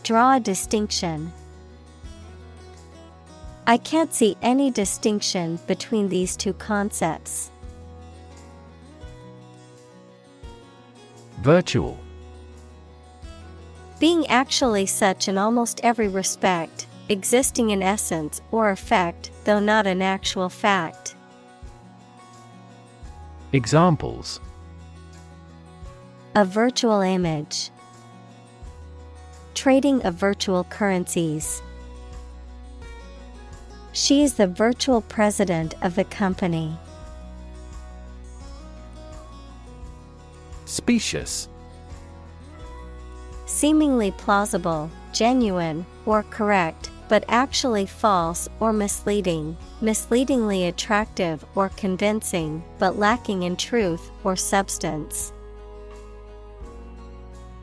Draw a distinction. I can't see any distinction between these two concepts. Virtual. Being actually such in almost every respect, existing in essence or effect, though not an actual fact. Examples: A virtual image. Trading of virtual currencies. She is the virtual president of the company. Specious. seemingly plausible, genuine, or correct, but actually false or misleading, misleadingly attractive or convincing, but lacking in truth or substance.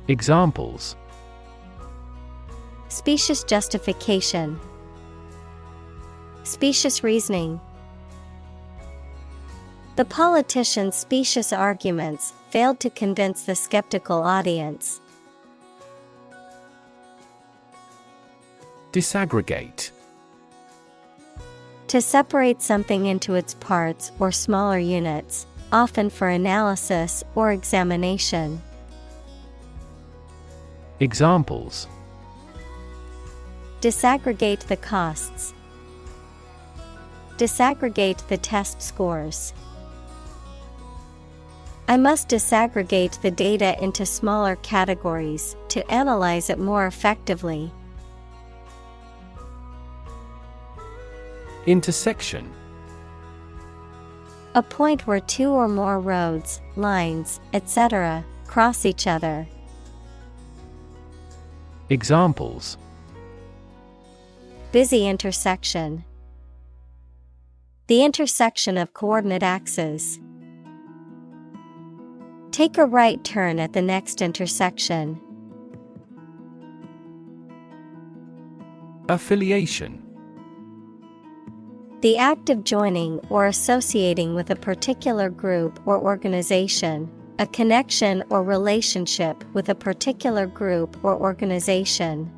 Examples: Specious justification, specious reasoning. The politician's specious arguments failed to convince the skeptical audience. Disaggregate. To separate something into its parts or smaller units, often for analysis or examination. Examples: Disaggregate the costs. Disaggregate the test scores. I must disaggregate the data into smaller categories to analyze it more effectively. Intersection. A point where two or more roads, lines, etc., cross each other. Examples: Busy intersection. The intersection of coordinate axes. Take a right turn at the next intersection. Affiliation. The act of joining or associating with a particular group or organization, a connection or relationship with a particular group or organization.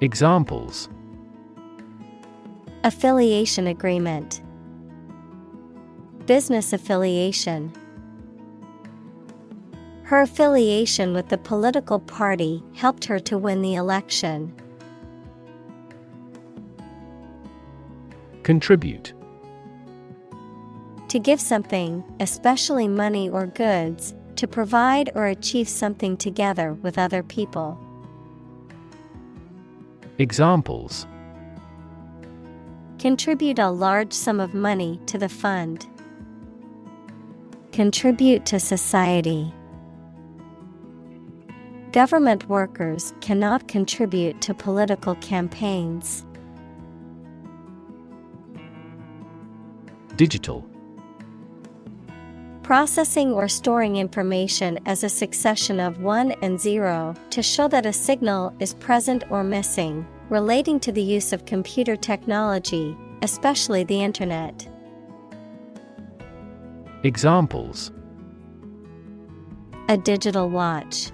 Examples: Affiliation agreement. Business affiliation. Her affiliation with the political party helped her to win the election. Contribute. To give something, especially money or goods, to provide or achieve something together with other people. Examples: Contribute a large sum of money to the fund. Contribute to society. Government workers cannot contribute to political campaigns. Digital. Processing or storing information as a succession of 1 and 0 to show that a signal is present or missing, relating to the use of computer technology, especially the Internet. Examples: A digital watch.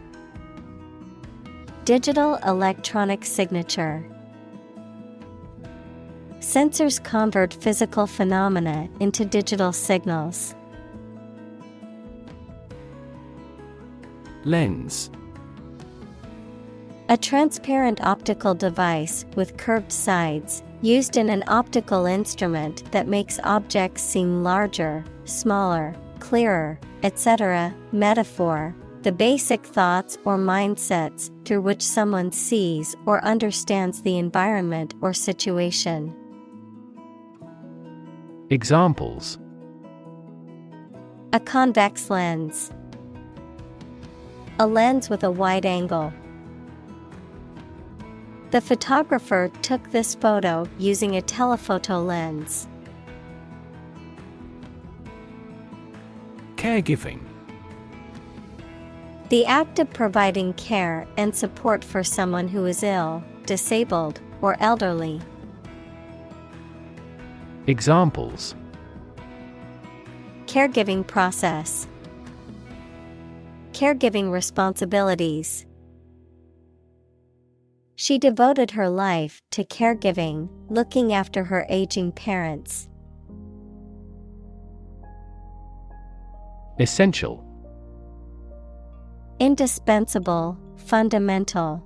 Digital electronic signature. Sensors convert physical phenomena into digital signals. Lens. A transparent optical device with curved sides, used in an optical instrument that makes objects seem larger, smaller, clearer, etc. Metaphor. The basic thoughts or mindsets through which someone sees or understands the environment or situation. Examples: A convex lens. A lens with a wide angle. The photographer took this photo using a telephoto lens. Caregiving. The act of providing care and support for someone who is ill, disabled, or elderly. Examples: Caregiving process. Caregiving responsibilities. She devoted her life to caregiving, looking after her aging parents. Essential. Indispensable, fundamental.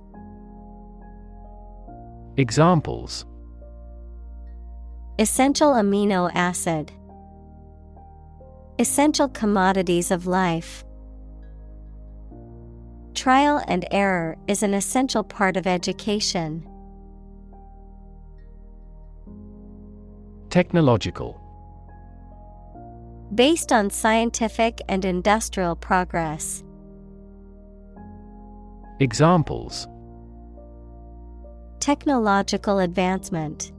Examples: Essential amino acid. Essential commodities of life. Trial and error is an essential part of education. Technological. Based on scientific and industrial progress. Examples: technological advancement,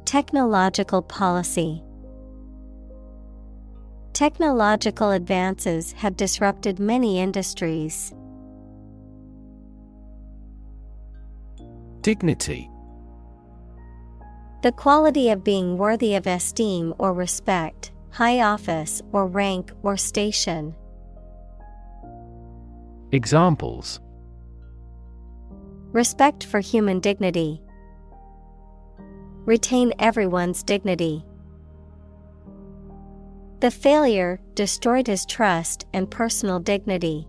technological policy. Technological advances have disrupted many industries. Dignity. The quality of being worthy of esteem or respect, high office or rank or station. Examples: respect for human dignity. Retain everyone's dignity. The failure destroyed his trust and personal dignity.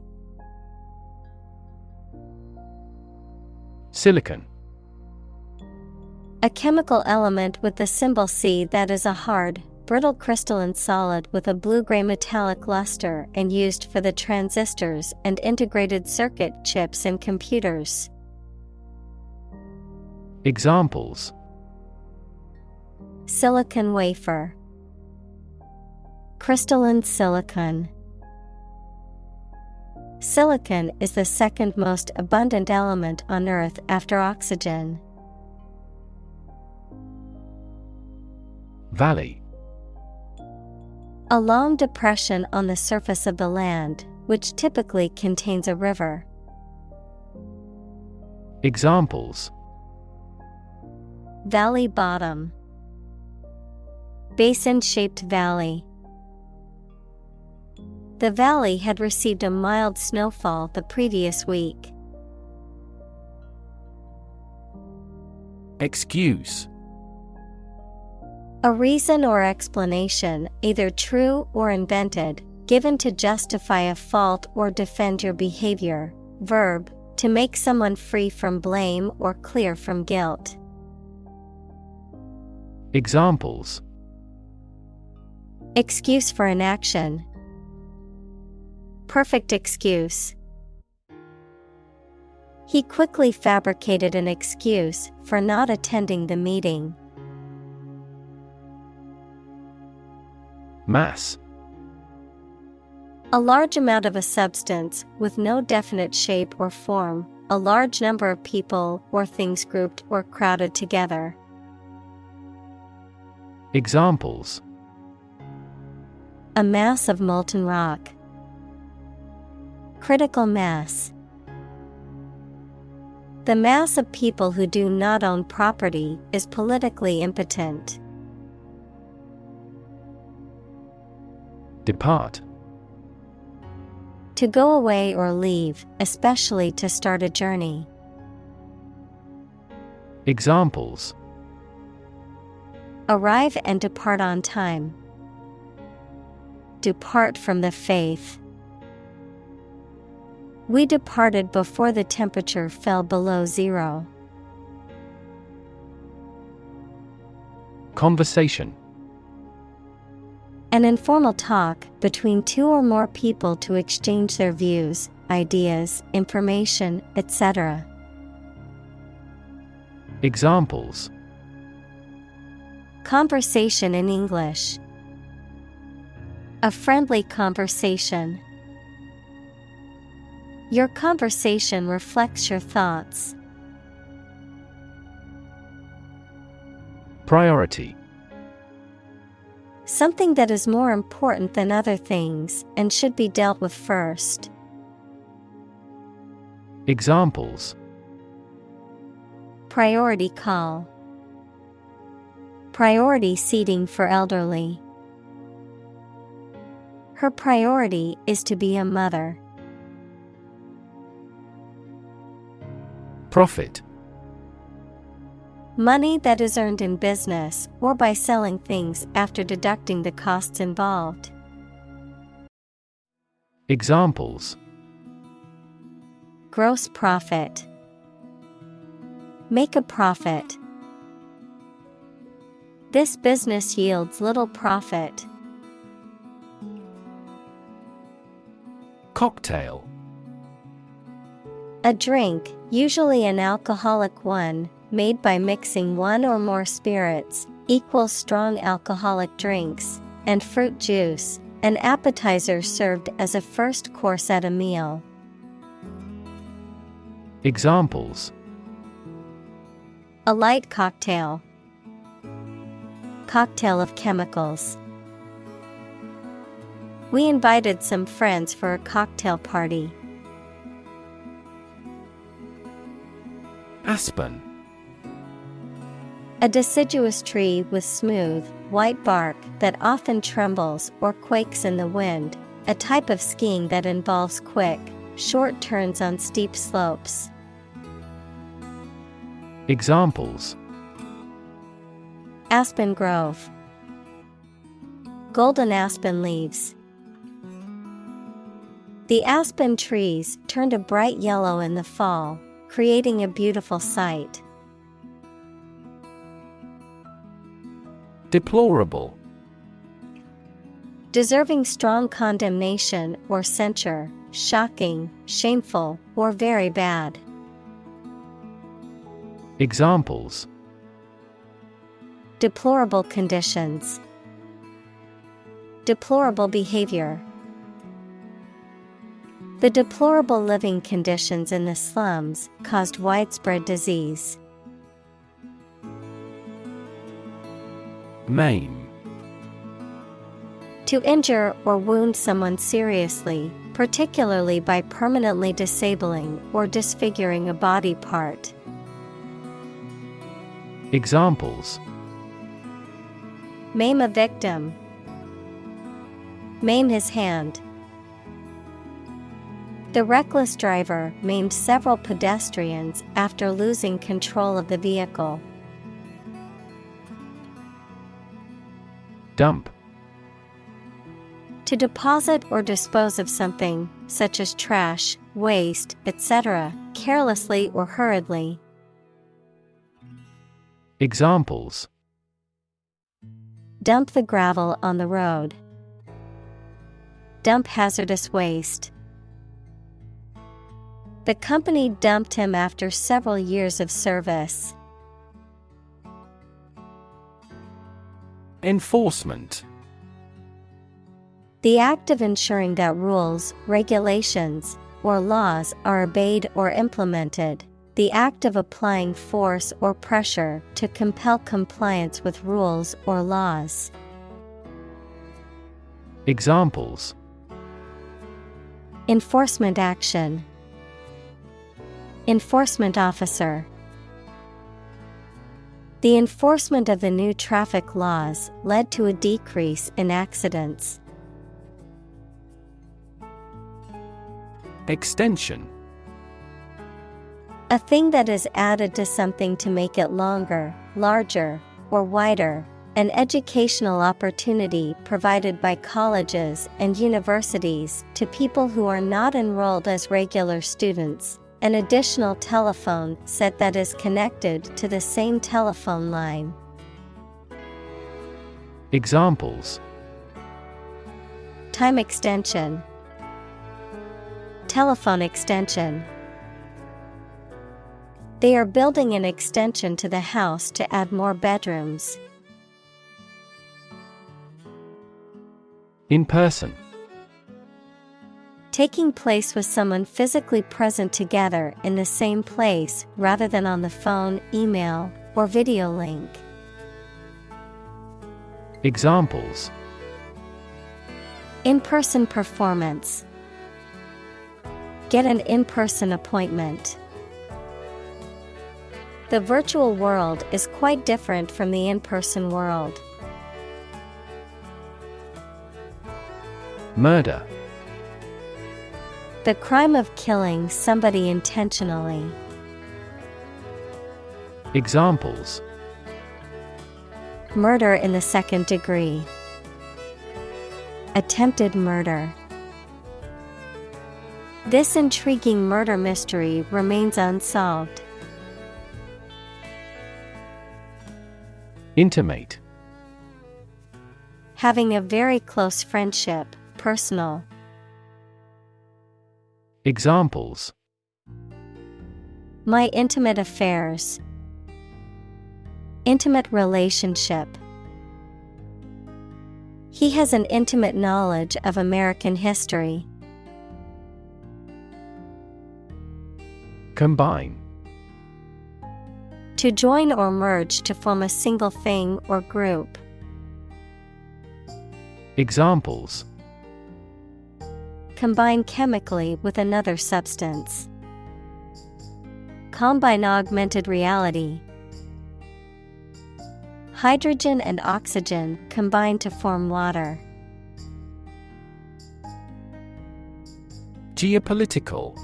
Silicon. A chemical element with the symbol C that is a hard, brittle crystalline solid with a blue-gray metallic luster and used for the transistors and integrated circuit chips in computers. Examples: silicon wafer, crystalline silicon. Silicon is the second most abundant element on Earth after oxygen. Valley. A long depression on the surface of the land, which typically contains a river. Examples: valley bottom, basin-shaped valley. The valley had received a mild snowfall the previous week. Excuse. A reason or explanation, either true or invented, given to justify a fault or defend your behavior. Verb, to make someone free from blame or clear from guilt. Examples: excuse for inaction. Perfect excuse. He quickly fabricated an excuse for not attending the meeting. Mass. A large amount of a substance with no definite shape or form, a large number of people or things grouped or crowded together. Examples: a mass of molten rock. Critical mass. The mass of people who do not own property is politically impotent. Depart. To go away or leave, especially to start a journey. Examples: arrive and depart on time. Depart from the faith. We departed before the temperature fell below zero. Conversation. An informal talk between two or more people to exchange their views, ideas, information, etc. Examples: conversation in English. A friendly conversation. Your conversation reflects your thoughts. Priority. Something that is more important than other things and should be dealt with first. Examples: priority call. Priority seating for elderly. Her priority is to be a mother. Profit. Money that is earned in business or by selling things after deducting the costs involved. Examples: gross profit. Make a profit. This business yields little profit. Cocktail. A drink, usually an alcoholic one, made by mixing one or more spirits, equals strong alcoholic drinks, and fruit juice, an appetizer served as a first course at a meal. Examples: a light cocktail, cocktail of chemicals. We invited some friends for a cocktail party. Aspen. A deciduous tree with smooth, white bark that often trembles or quakes in the wind, a type of skiing that involves quick, short turns on steep slopes. Examples: Aspen grove, golden aspen leaves. The aspen trees turned a bright yellow in the fall, creating a beautiful sight. Deplorable. Deserving strong condemnation or censure, shocking, shameful, or very bad. Examples: deplorable conditions, deplorable behavior. The deplorable living conditions in the slums caused widespread disease. Maim. To injure or wound someone seriously, particularly by permanently disabling or disfiguring a body part. Examples: maim a victim, maim his hand. The reckless driver maimed several pedestrians after losing control of the vehicle. Dump. To deposit or dispose of something, such as trash, waste, etc., carelessly or hurriedly. Examples: dump the gravel on the road, dump hazardous waste. The company dumped him after several years of service. Enforcement. The act of ensuring that rules, regulations, or laws are obeyed or implemented. The act of applying force or pressure to compel compliance with rules or laws. Examples: enforcement action, enforcement officer. The enforcement of the new traffic laws led to a decrease in accidents. Extension. A thing that is added to something to make it longer, larger, or wider. An educational opportunity provided by colleges and universities to people who are not enrolled as regular students. An additional telephone set that is connected to the same telephone line. Examples: time extension, telephone extension. They are building an extension to the house to add more bedrooms. In person. Taking place with someone physically present together in the same place rather than on the phone, email, or video link. Examples: in-person performance, get an in-person appointment. The virtual world is quite different from the in-person world. Murder. The crime of killing somebody intentionally. Examples: murder in the second degree, attempted murder. This intriguing murder mystery remains unsolved. Intimate. Having a very close friendship, personal. Examples: my intimate affairs, intimate relationship. He has an intimate knowledge of American history. Combine. To join or merge to form a single thing or group. Examples: Combine chemically with another substance. Combine augmented reality. Hydrogen and oxygen combine to form water. Geopolitical.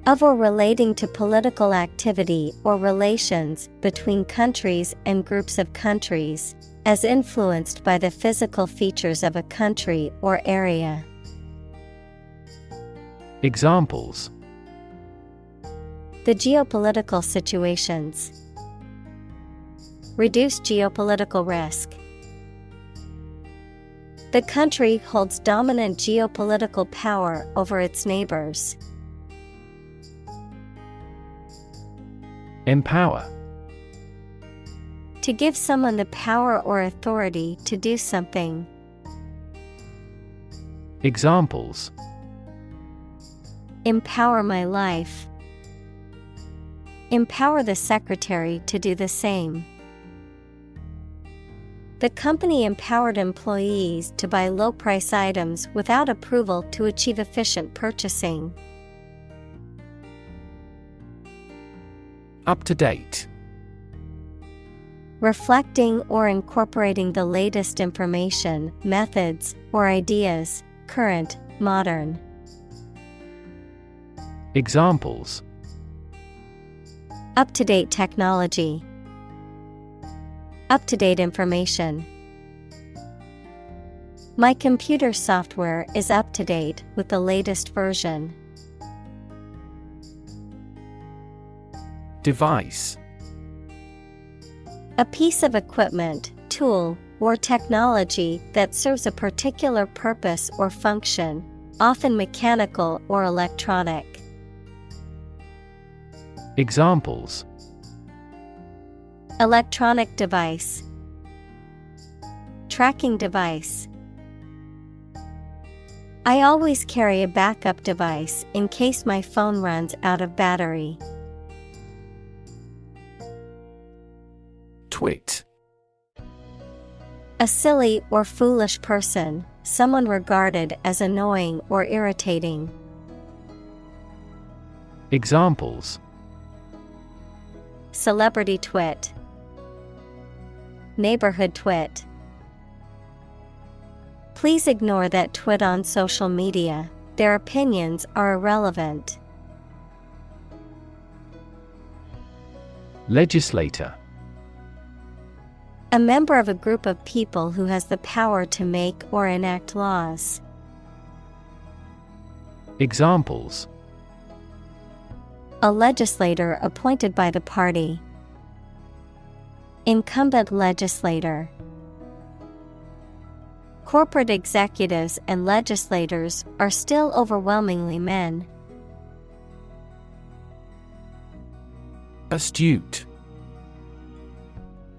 Of or relating to political activity or relations between countries and groups of countries, as influenced by the physical features of a country or area. Examples: The geopolitical situations. Reduce geopolitical risk. The country holds dominant geopolitical power over its neighbors. Empower. To give someone the power or authority to do something. Examples: Empower my life. Empower the secretary to do the same. The company empowered employees to buy low-price items without approval to achieve efficient purchasing. Up to date. Reflecting or incorporating the latest information, methods, or ideas, current, modern. Examples: Up-to-date technology. Up-to-date information. My computer software is up to date with the latest version. Device. A piece of equipment, tool, or technology that serves a particular purpose or function, often mechanical or electronic. Examples: Electronic device. Tracking device. I always carry a backup device in case my phone runs out of battery. Twit. A silly or foolish person, someone regarded as annoying or irritating. Examples: Celebrity twit. Neighborhood twit. Please ignore that twit on social media. Their opinions are irrelevant. Legislator. A member of a group of people who has the power to make or enact laws. Examples: A legislator appointed by the party. Incumbent legislator. Corporate executives and legislators are still overwhelmingly men. Astute.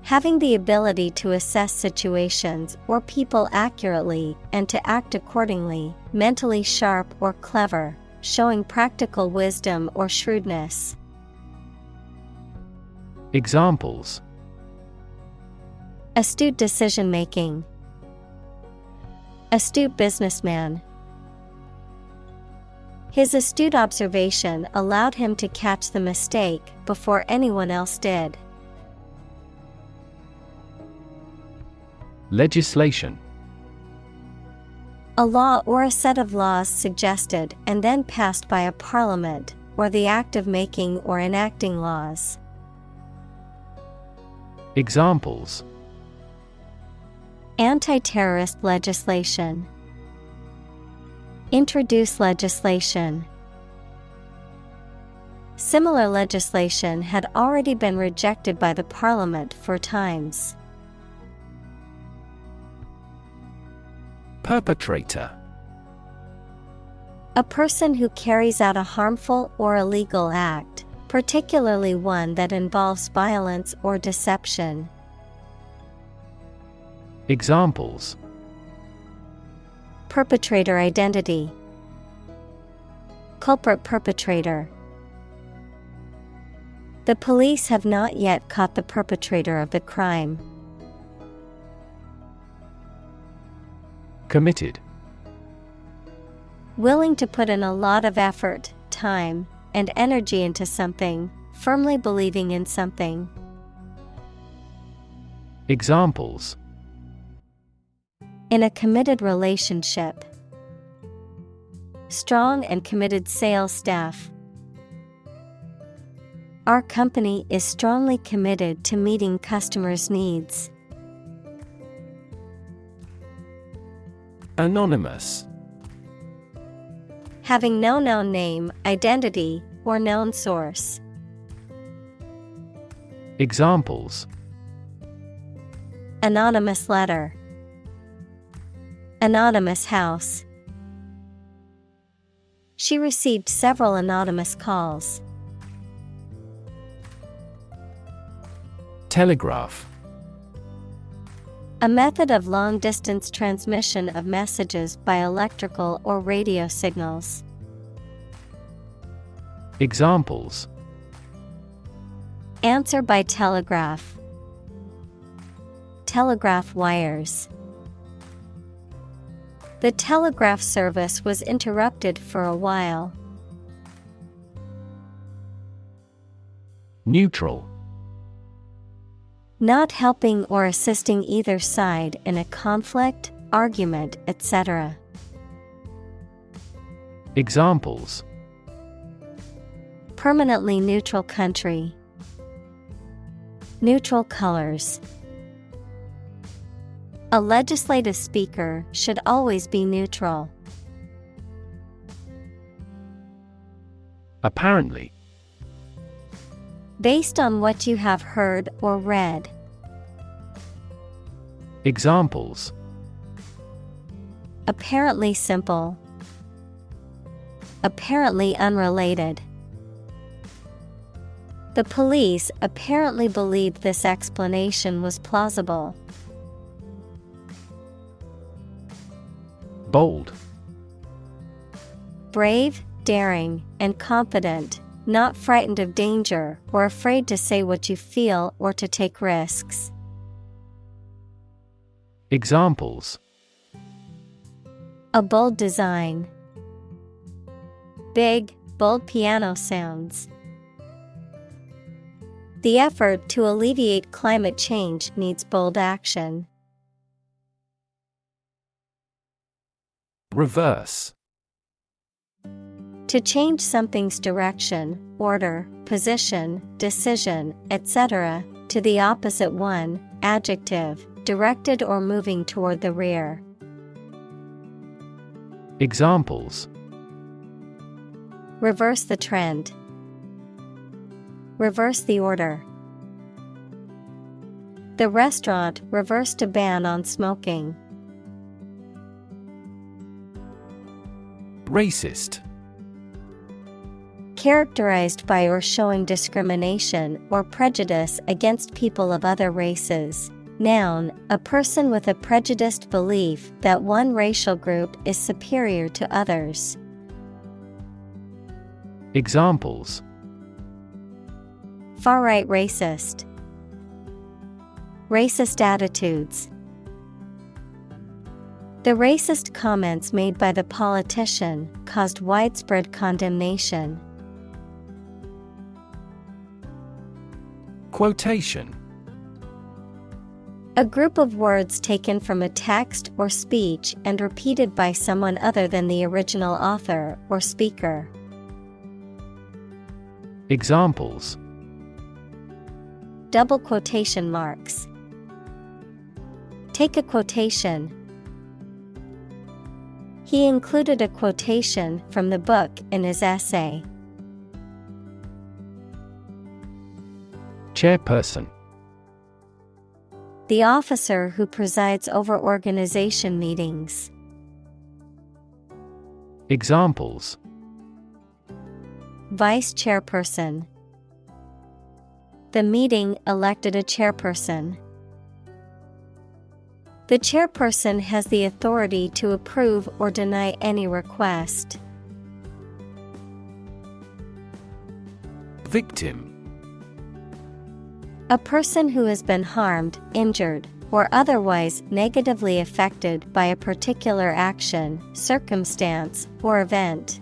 Having the ability to assess situations or people accurately and to act accordingly, mentally sharp or clever, showing practical wisdom or shrewdness. Examples: Astute decision-making. Astute businessman. His astute observation allowed him to catch the mistake before anyone else did. Legislation. A law or a set of laws suggested and then passed by a parliament, or the act of making or enacting laws. Examples: Anti-terrorist legislation. Introduce legislation. Similar legislation had already been rejected by the parliament 4 times. Perpetrator. A person who carries out a harmful or illegal act, particularly one that involves violence or deception. Examples: Perpetrator identity. Culprit perpetrator. The police have not yet caught the perpetrator of the crime. Committed. Willing to put in a lot of effort, time, and energy into something, firmly believing in something. Examples: In a committed relationship. Strong and committed sales staff. Our company is strongly committed to meeting customers' needs. Anonymous. Having no known name, identity, or known source. Examples: Anonymous letter. Anonymous house. She received several anonymous calls. Telegraph. A method of long-distance transmission of messages by electrical or radio signals. Examples: Answer by telegraph. Telegraph wires. The telegraph service was interrupted for a while. Neutral. Not helping or assisting either side in a conflict, argument, etc. Examples: Permanently neutral country. Neutral colors. A legislative speaker should always be neutral. Apparently. Based on what you have heard or read. Examples: Apparently simple. Apparently unrelated. The police apparently believed this explanation was plausible. Bold. Brave, daring, and confident, not frightened of danger or afraid to say what you feel or to take risks. Examples: A bold design. Big, bold piano sounds. The effort to alleviate climate change needs bold action. Reverse. To change something's direction, order, position, decision, etc., to the opposite one, adjective, directed or moving toward the rear. Examples: Reverse the trend. Reverse the order. The restaurant reversed a ban on smoking. Racist. Characterized by or showing discrimination or prejudice against people of other races. Noun, a person with a prejudiced belief that one racial group is superior to others. Examples: Far-right racist. Racist attitudes. The racist comments made by the politician caused widespread condemnation. Quotation. A group of words taken from a text or speech and repeated by someone other than the original author or speaker. Examples: Double quotation marks. Take a quotation. He included a quotation from the book in his essay. Chairperson. The officer who presides over organization meetings. Examples: Vice chairperson. The meeting elected a chairperson. The chairperson has the authority to approve or deny any request. Victim. A person who has been harmed, injured, or otherwise negatively affected by a particular action, circumstance, or event.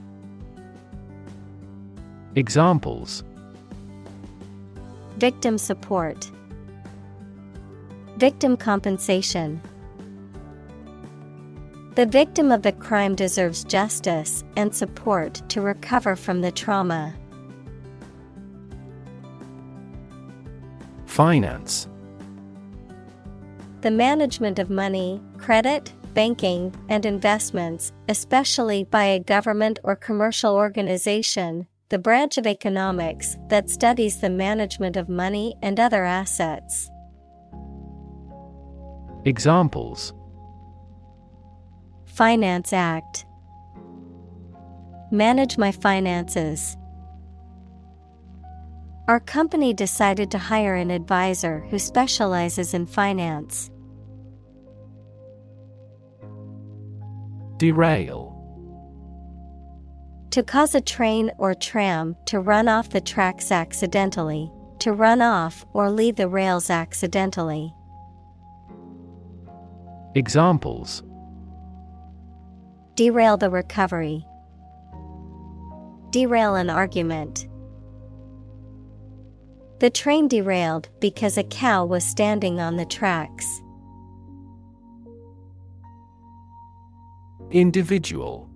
Examples: Victim support, victim compensation. The victim of the crime deserves justice and support to recover from the trauma. Finance. The management of money, credit, banking, and investments, especially by a government or commercial organization, the branch of economics that studies the management of money and other assets. Examples: Finance Act. Manage my finances. Our company decided to hire an advisor who specializes in finance. Derail. To cause a train or tram to run off the tracks accidentally, to run off or leave the rails accidentally. Examples: Derail the recovery. Derail an argument. The train derailed because a cow was standing on the tracks. Individual.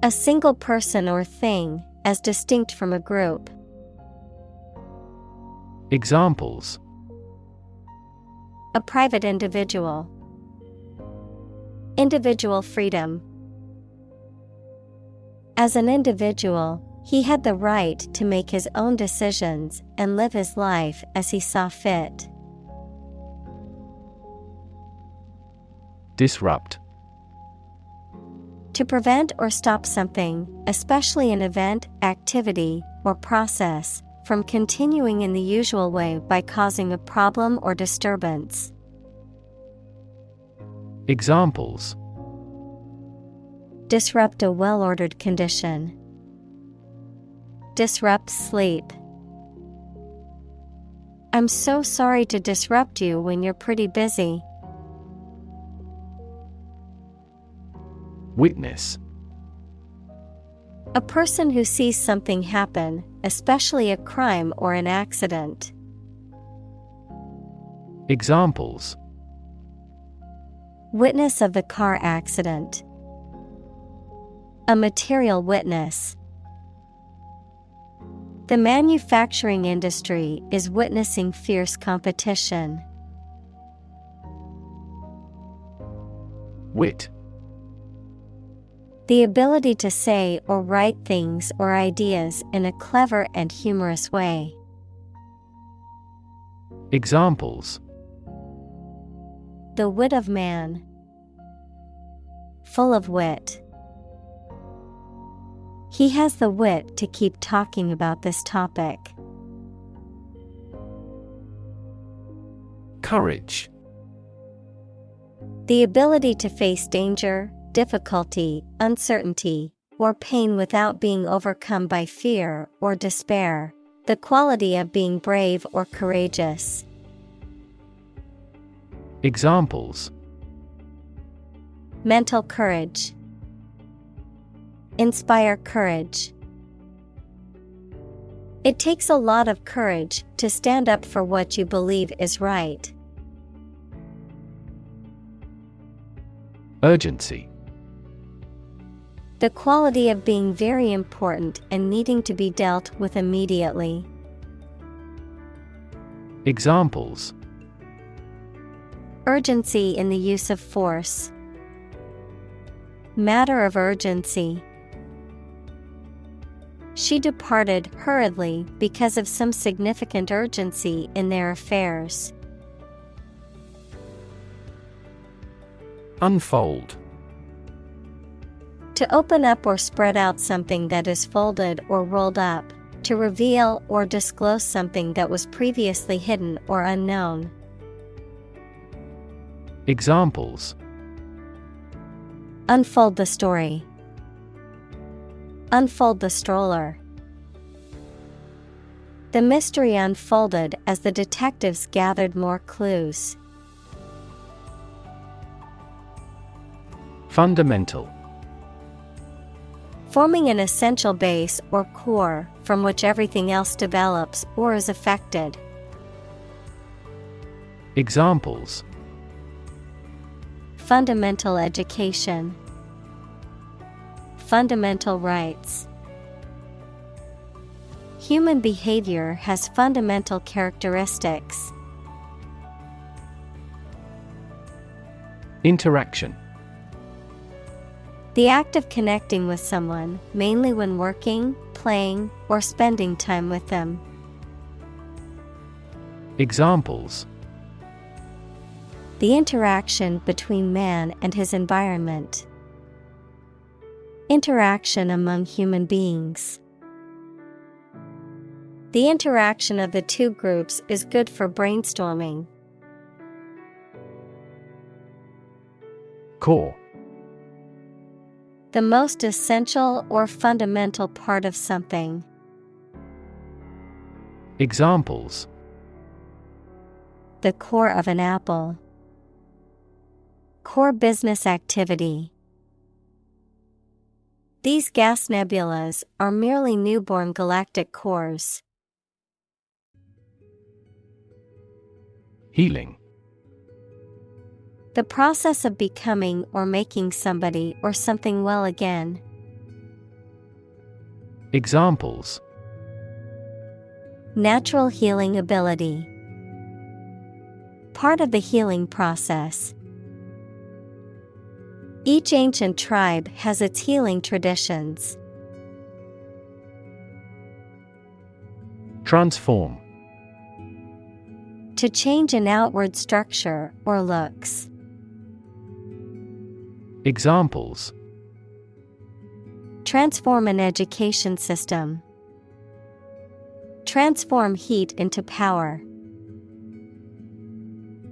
A single person or thing, as distinct from a group. Examples: A private individual. Individual freedom. As an individual, he had the right to make his own decisions and live his life as he saw fit. Disrupt. To prevent or stop something, especially an event, activity, or process, from continuing in the usual way by causing a problem or disturbance. Examples: Disrupt a well-ordered condition. Disrupt sleep. I'm so sorry to disrupt you when you're pretty busy. Witness. A person who sees something happen, especially a crime or an accident. Examples: Witness of the car accident. A material witness. The manufacturing industry is witnessing fierce competition. Wit. The ability to say or write things or ideas in a clever and humorous way. Examples: The wit of man. Full of wit. He has the wit to keep talking about this topic. Courage. The ability to face danger, difficulty, uncertainty, or pain without being overcome by fear or despair. The quality of being brave or courageous. Examples: Mental courage. Inspire courage. It takes a lot of courage to stand up for what you believe is right. Urgency. The quality of being very important and needing to be dealt with immediately. Examples: Urgency in the use of force. Matter of urgency. She departed hurriedly because of some significant urgency in their affairs. Unfold. To open up or spread out something that is folded or rolled up. To reveal or disclose something that was previously hidden or unknown. Examples: Unfold the story. Unfold the stroller. The mystery unfolded as the detectives gathered more clues. Fundamental. Forming an essential base or core from which everything else develops or is affected. Examples: Fundamental education. Fundamental rights. Human behavior has fundamental characteristics. Interaction. The act of connecting with someone, mainly when working, playing, or spending time with them. Examples: The interaction between man and his environment. Interaction among human beings. The interaction of the two groups is good for brainstorming. Core. The most essential or fundamental part of something. Examples: The core of an apple. Core business activity. These gas nebulas are merely newborn galactic cores. Healing. The process of becoming or making somebody or something well again. Examples: Natural healing ability. Part of the healing process. Each ancient tribe has its healing traditions. Transform. To change an outward structure or looks. Examples: Transform an education system. Transform heat into power.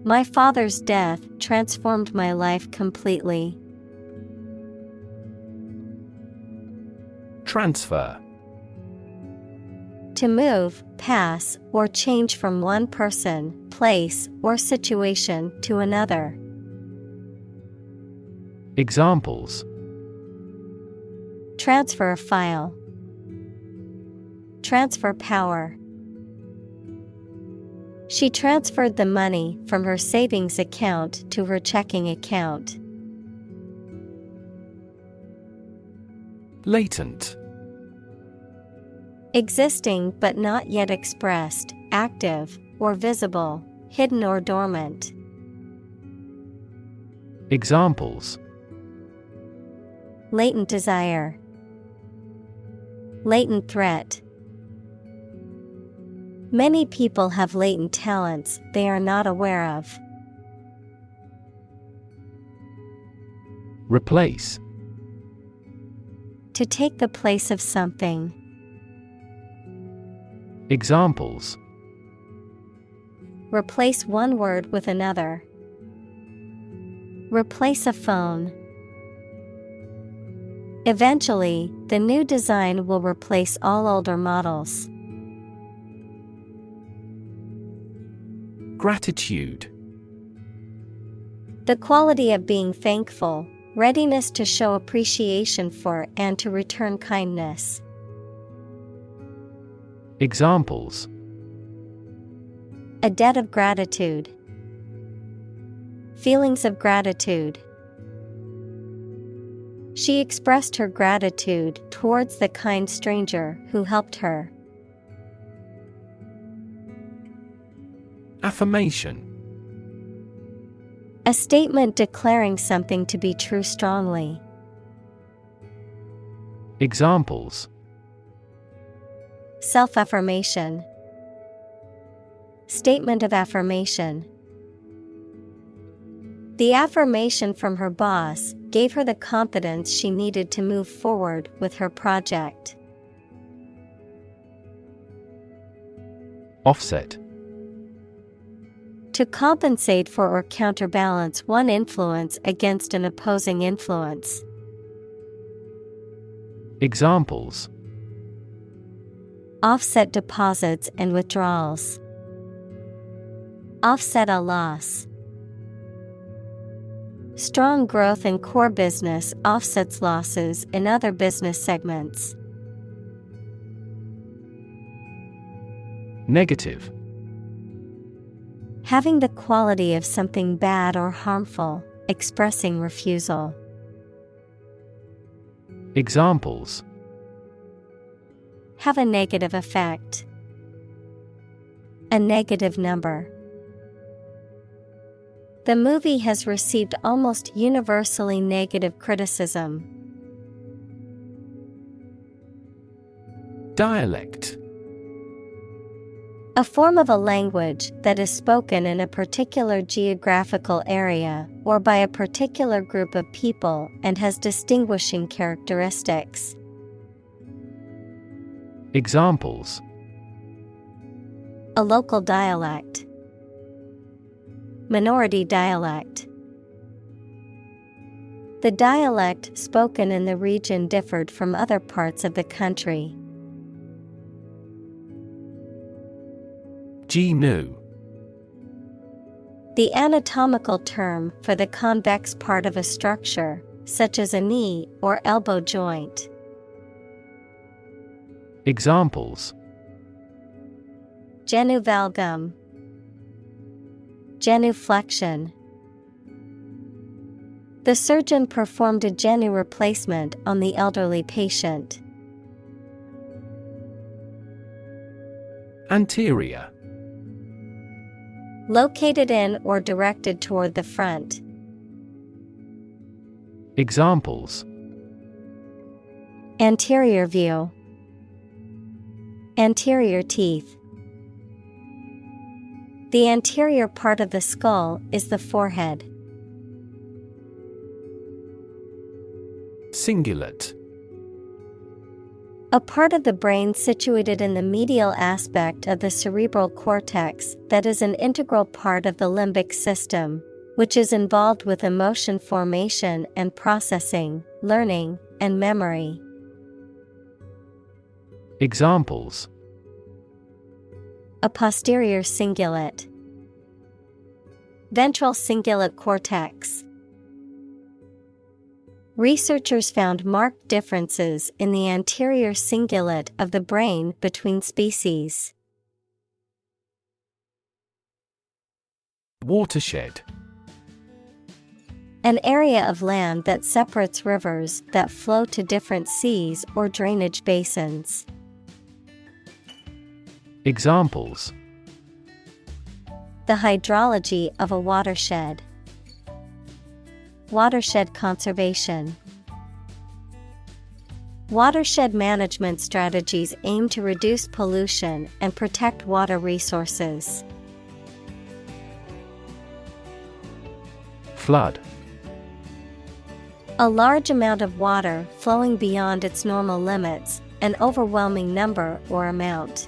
My father's death transformed my life completely. Transfer. To move, pass, or change from one person, place, or situation to another. Examples: Transfer a file. Transfer power. She transferred the money from her savings account to her checking account. Latent. Existing but not yet expressed, active, or visible, hidden or dormant. Examples: Latent desire. Latent threat. Many people have latent talents they are not aware of. Replace. To take the place of something. Examples: Replace one word with another. Replace a phone. Eventually, the new design will replace all older models. Gratitude. The quality of being thankful, readiness to show appreciation for and to return kindness. Examples: A debt of gratitude. Feelings of gratitude. She expressed her gratitude towards the kind stranger who helped her. Affirmation. A statement declaring something to be true strongly. Examples: Self-affirmation. Statement of affirmation. The affirmation from her boss gave her the confidence she needed to move forward with her project. Offset. To compensate for or counterbalance one influence against an opposing influence. Examples: Offset deposits and withdrawals. Offset a loss. Strong growth in core business offsets losses in other business segments. Negative. Having the quality of something bad or harmful, expressing refusal. Examples. Have a negative effect. A negative number. The movie has received almost universally negative criticism. Dialect. A form of a language that is spoken in a particular geographical area or by a particular group of people and has distinguishing characteristics. Examples. A local dialect. Minority dialect. The dialect spoken in the region differed from other parts of the country. GNU. The anatomical term for the convex part of a structure, such as a knee or elbow joint. Examples. Genuvalgum. Genuflection. The surgeon performed a genu replacement on the elderly patient. Anterior. Located in or directed toward the front. Examples. Anterior view. Anterior teeth. The anterior part of the skull is the forehead. Cingulate. A part of the brain situated in the medial aspect of the cerebral cortex that is an integral part of the limbic system, which is involved with emotion formation and processing, learning, and memory. Examples. A posterior cingulate. Ventral cingulate cortex. Researchers found marked differences in the anterior cingulate of the brain between species. Watershed. An area of land that separates rivers that flow to different seas or drainage basins. Examples. The hydrology of a watershed. Watershed conservation. Watershed management strategies aim to reduce pollution and protect water resources. Flood. A large amount of water flowing beyond its normal limits, an overwhelming number or amount.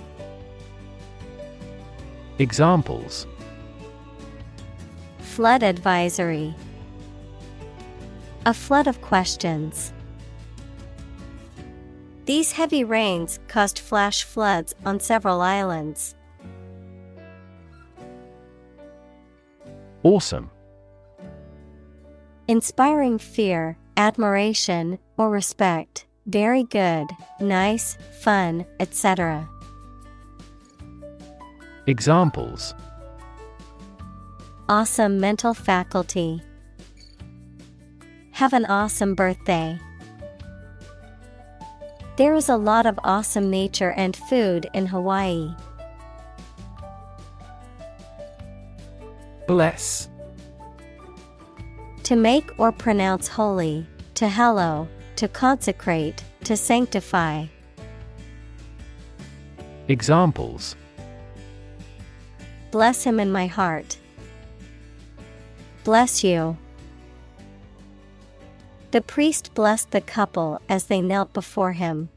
Examples. Flood advisory. A flood of questions. These heavy rains caused flash floods on several islands. Awesome. Inspiring fear, admiration, or respect. Very good, nice, fun, etc. Examples. Awesome mental faculty. Have an awesome birthday. There is a lot of awesome nature and food in Hawaii. Bless. To make or pronounce holy, to hallow, to consecrate, to sanctify. Examples. Bless him in my heart. Bless you. The priest blessed the couple as they knelt before him.